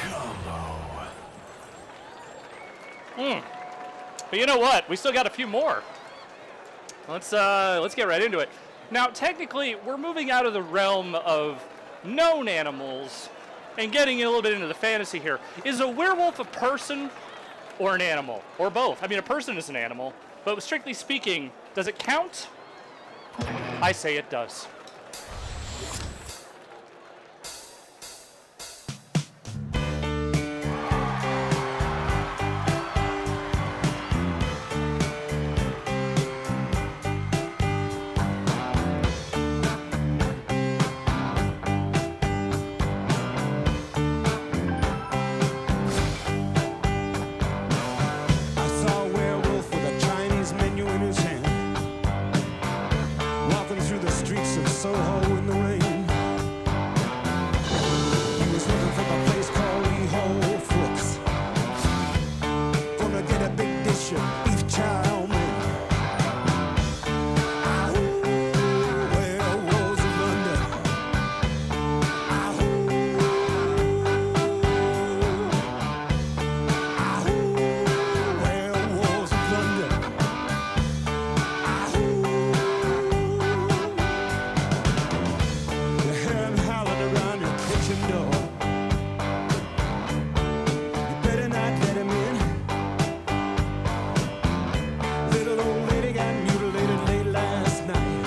But you know what? We still got a few more. Let's get right into it. Now, technically, we're moving out of the realm of known animals and getting a little bit into the fantasy here. Is a werewolf a person or an animal? Or both? I mean, a person is an animal, but strictly speaking, does it count? I say it does. I saw a werewolf with a Chinese menu in his hand, walking through the streets of Soho in the rain. He was looking for the place called Lee Ho Fooks. Gonna get a big dish of beef chow mein. Ahoo, werewolves of London. Ahoo, ahoo, werewolves of London. You hear 'em howling around your kitchen door. You better not let 'em in. Little old lady got mutilated late last night.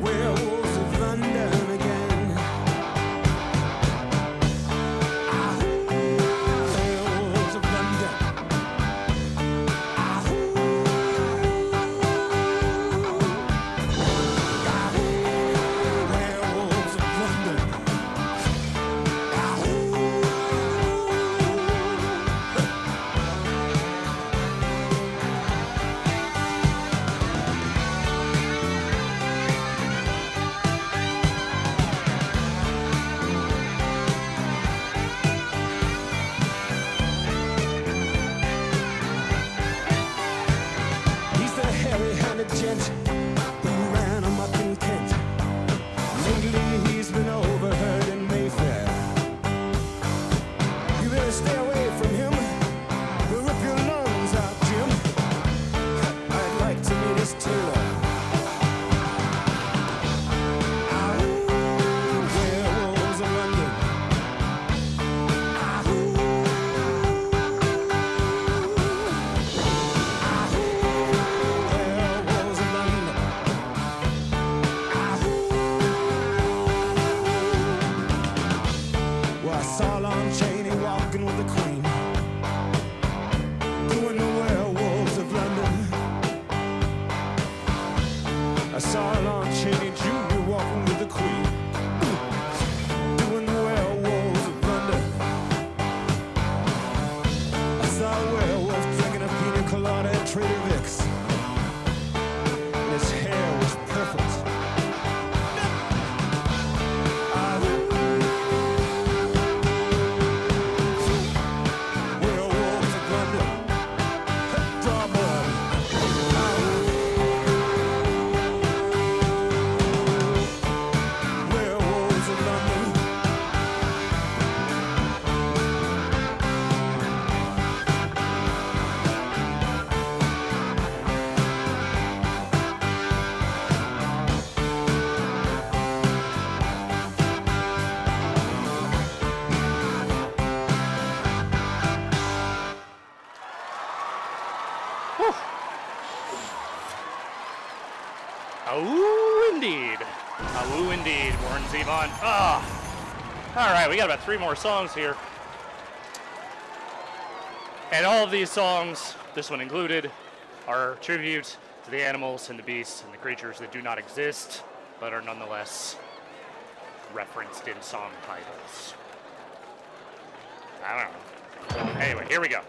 Werewolves of London again. Werewolves of London. Werewolves of London. He's the hairy-handed gent who ran amok in Kent. Lately he's been overheard in Mayfair. You better stay away from him. He'll rip your lungs out, Jim. I'd like to meet his tailor. Werewolves of London. Werewolves of London. Well, I saw Lon Chaney walking with the Queen, doing the werewolves of London. I saw Lon Chaney Jr. walking with the Queen, doing the werewolves of London. I saw a werewolf drinking a pina colada at Trader Vic's. And his hair was perfect. Werewolves of London. Draw blood. Werewolves of London. Oh, indeed. Oh, indeed, Warren Zevon. All right, we got about 3 more songs here. And all of these songs, this one included, are tribute to the animals and the beasts and the creatures that do not exist, but are nonetheless referenced in song titles. I don't know. Anyway, here we go.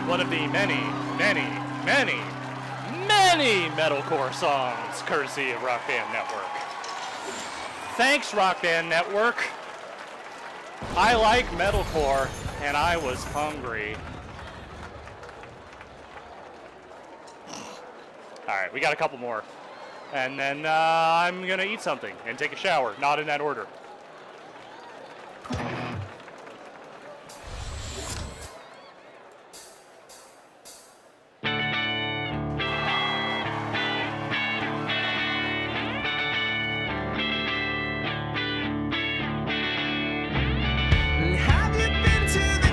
One of the many metalcore songs courtesy of Rock Band Network. Thanks, Rock Band Network. I like metalcore, and I was hungry. All right, we got a couple more. And then I'm gonna eat something and take a shower, not in that order. Have you been to the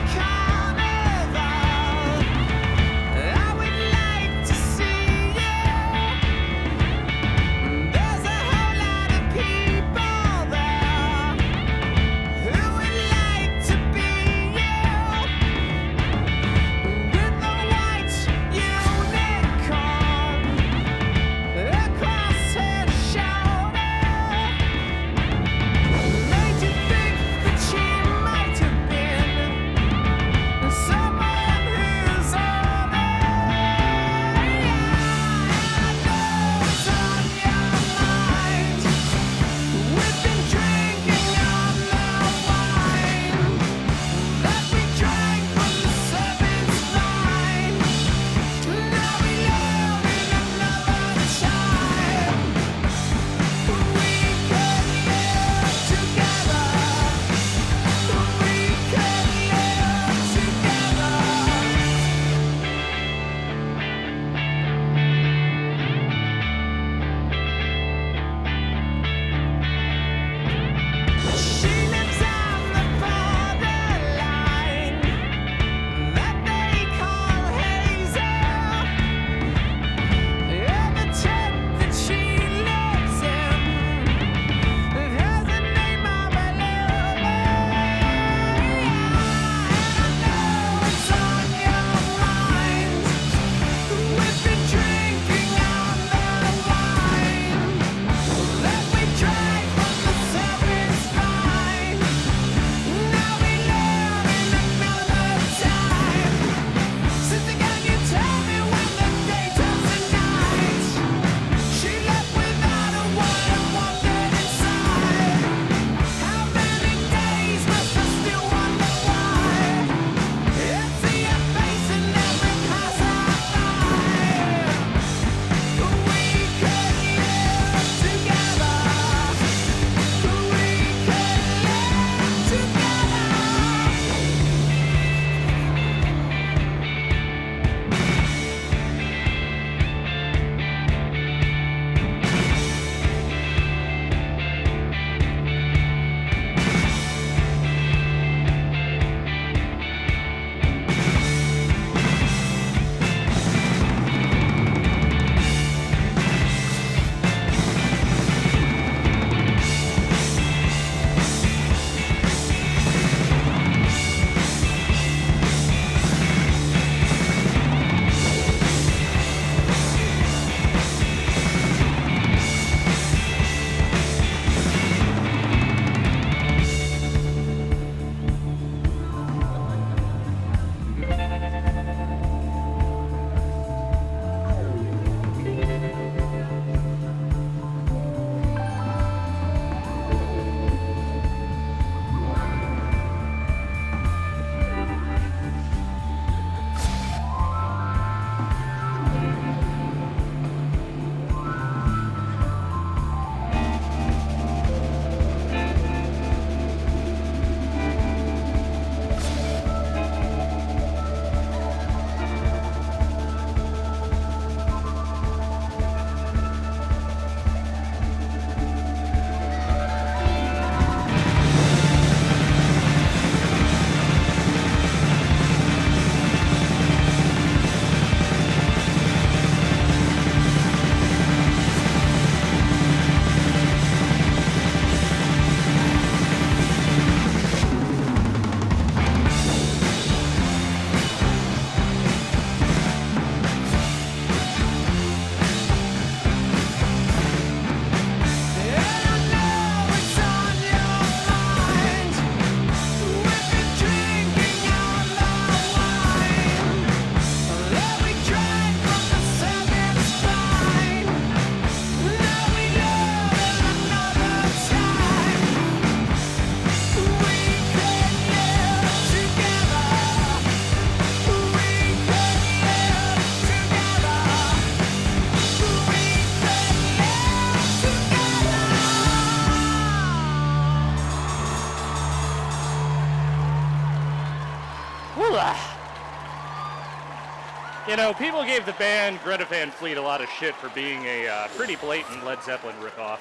You know, people gave the band Greta Van Fleet a lot of shit for being a pretty blatant Led Zeppelin ripoff,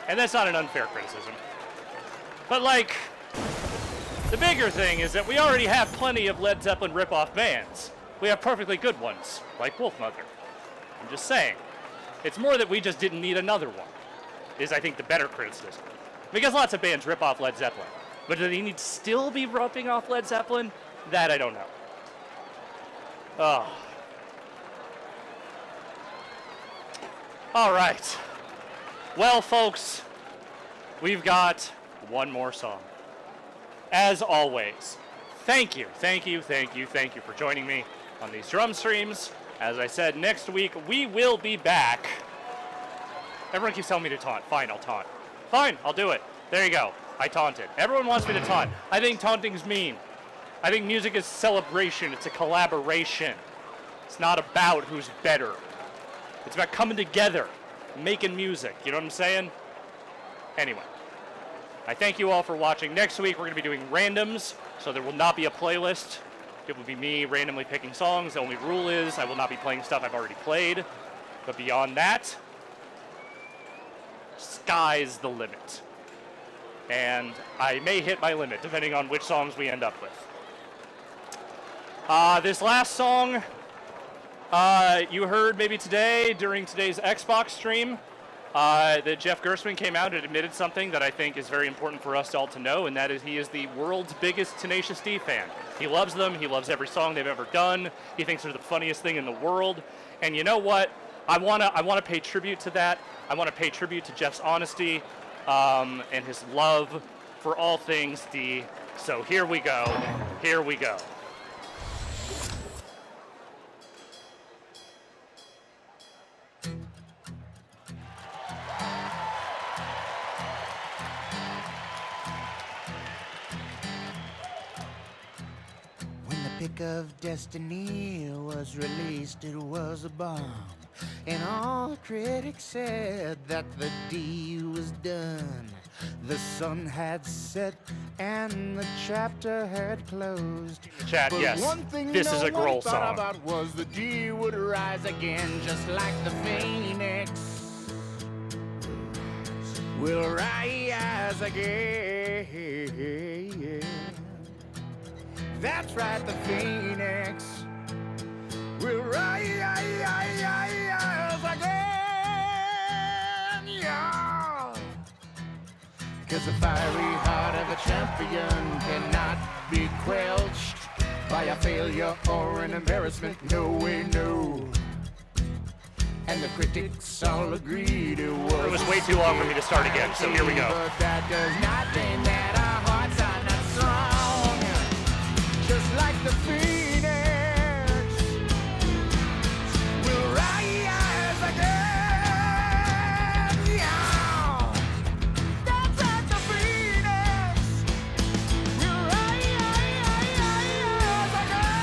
and that's not an unfair criticism. But, like, the bigger thing is that we already have plenty of Led Zeppelin ripoff bands. We have perfectly good ones, like Wolfmother. I'm just saying. It's more that we just didn't need another one, is, I think, the better criticism. Because lots of bands rip off Led Zeppelin. But do they need to still be ripping off Led Zeppelin? That I don't know. Oh. All right. Well, folks, we've got one more song. As always, thank you for joining me on these drum streams. As I said, next week we will be back. Everyone keeps telling me to taunt. Fine, I'll taunt. Fine, I'll do it. There you go. I taunted. Everyone wants me to taunt. I think taunting's mean. I think music is celebration. It's a collaboration. It's not about who's better. It's about coming together, making music. You know what I'm saying? Anyway, I thank you all for watching. Next week, we're going to be doing randoms, so there will not be a playlist. It will be me randomly picking songs. The only rule is I will not be playing stuff I've already played. But beyond that, sky's the limit. And I may hit my limit, depending on which songs we end up with. This last song, you heard maybe today, during today's Xbox stream, that Jeff Gerstmann came out and admitted something that I think is very important for us all to know, and that is he is the world's biggest Tenacious D fan. He loves them. He loves every song they've ever done. He thinks they're the funniest thing in the world. And you know what? I wanna pay tribute to that. I want to pay tribute to Jeff's honesty and his love for all things D. So here we go. Here we go. Pick of Destiny was released, it was a bomb. And all critics said that the D was done. The sun had set and the chapter had closed. Chat, but yes, one thing this no is a one Grohl thought song. about was the D would rise again, just like the phoenix will rise again. That's right, the phoenix will rise again, yeah. 'Cause the fiery heart of a champion cannot be quenched by a failure or an embarrassment, no way, no. And the critics all agreed it was way too long for me to start again, so here we go. But that does not mean that our hearts are not strong. Just like the phoenix will rise again, yeah. That's like the phoenix will rise again.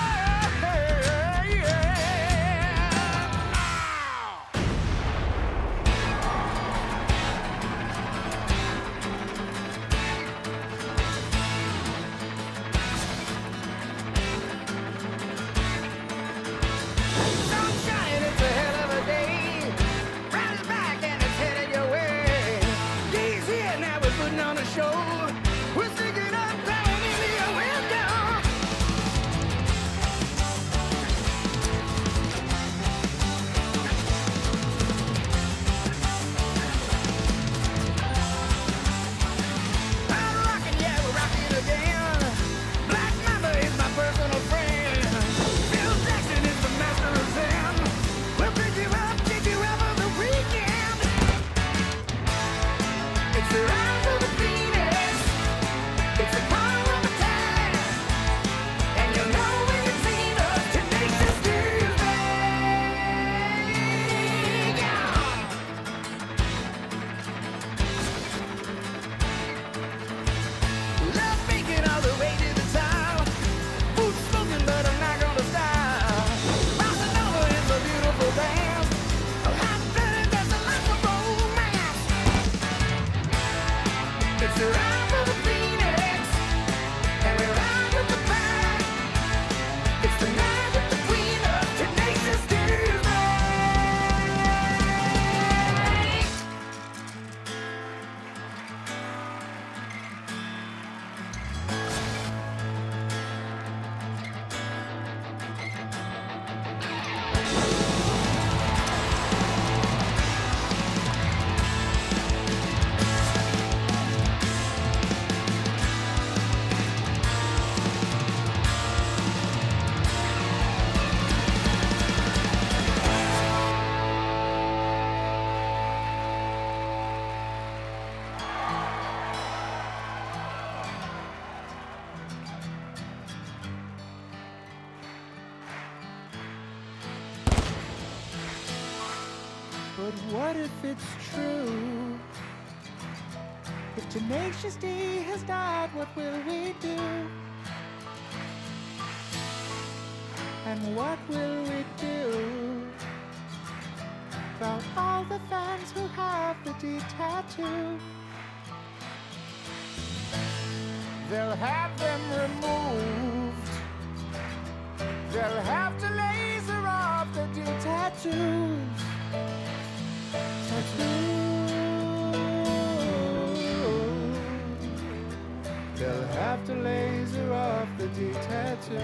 But what if it's true? If Tenacious D has died, what will we do? And what will we do about all the fans who have the D tattoo? They'll have them removed. They'll have to laser off the D tattoos. They'll have to laser off the D tattoo.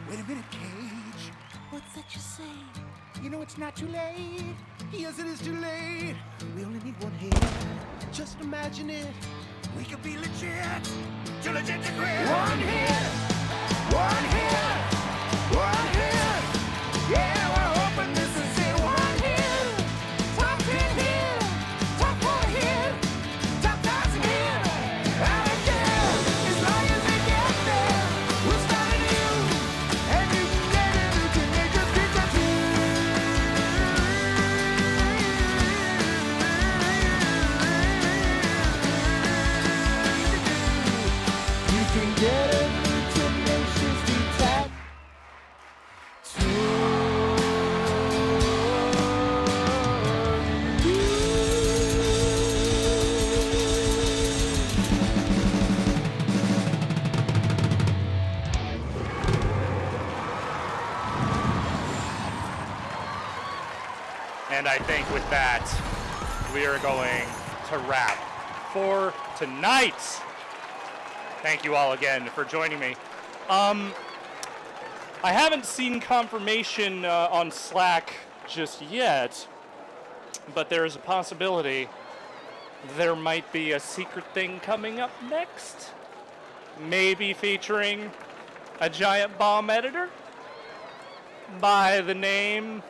Wait a minute, Cage. What's that you say? You know it's not too late. Yes, it is too late. We only need one hit. Just imagine it. We could be legit. Too legit to quit. One hit! One hit! One hit! Yeah, we're hoping this is it. One hit! Top 10 hit! Top 4 hit! Top 1,000 hit! I don't care! As long as we get there, we'll start anew. And you can get it, you can make your picture too. You can get it, Tenacious D tattoo. And I think with that, we are going to wrap for tonight. Thank you all again for joining me. I haven't seen confirmation on Slack just yet, but there is a possibility there might be a secret thing coming up next. Maybe featuring a giant bomb editor by the name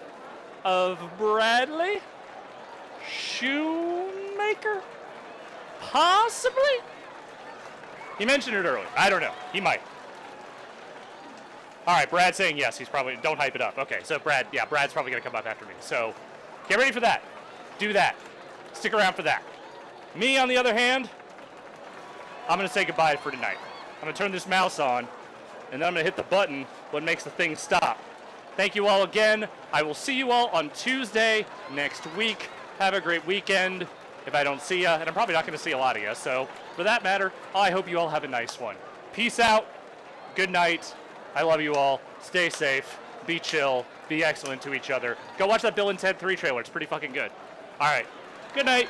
of Bradley Shoemaker? Possibly? He mentioned it earlier. I don't know. He might. All right, Brad's saying yes. He's probably, don't hype it up. Okay, so Brad's probably going to come up after me. So get ready for that. Do that. Stick around for that. Me, on the other hand, I'm going to say goodbye for tonight. I'm going to turn this mouse on, and then I'm going to hit the button what makes the thing stop. Thank you all again. I will see you all on Tuesday next week. Have a great weekend if I don't see you, and I'm probably not going to see a lot of you. So for that matter, I hope you all have a nice one. Peace out. Good night. I love you all. Stay safe. Be chill. Be excellent to each other. Go watch that Bill and Ted 3 trailer. It's pretty fucking good. All right. Good night.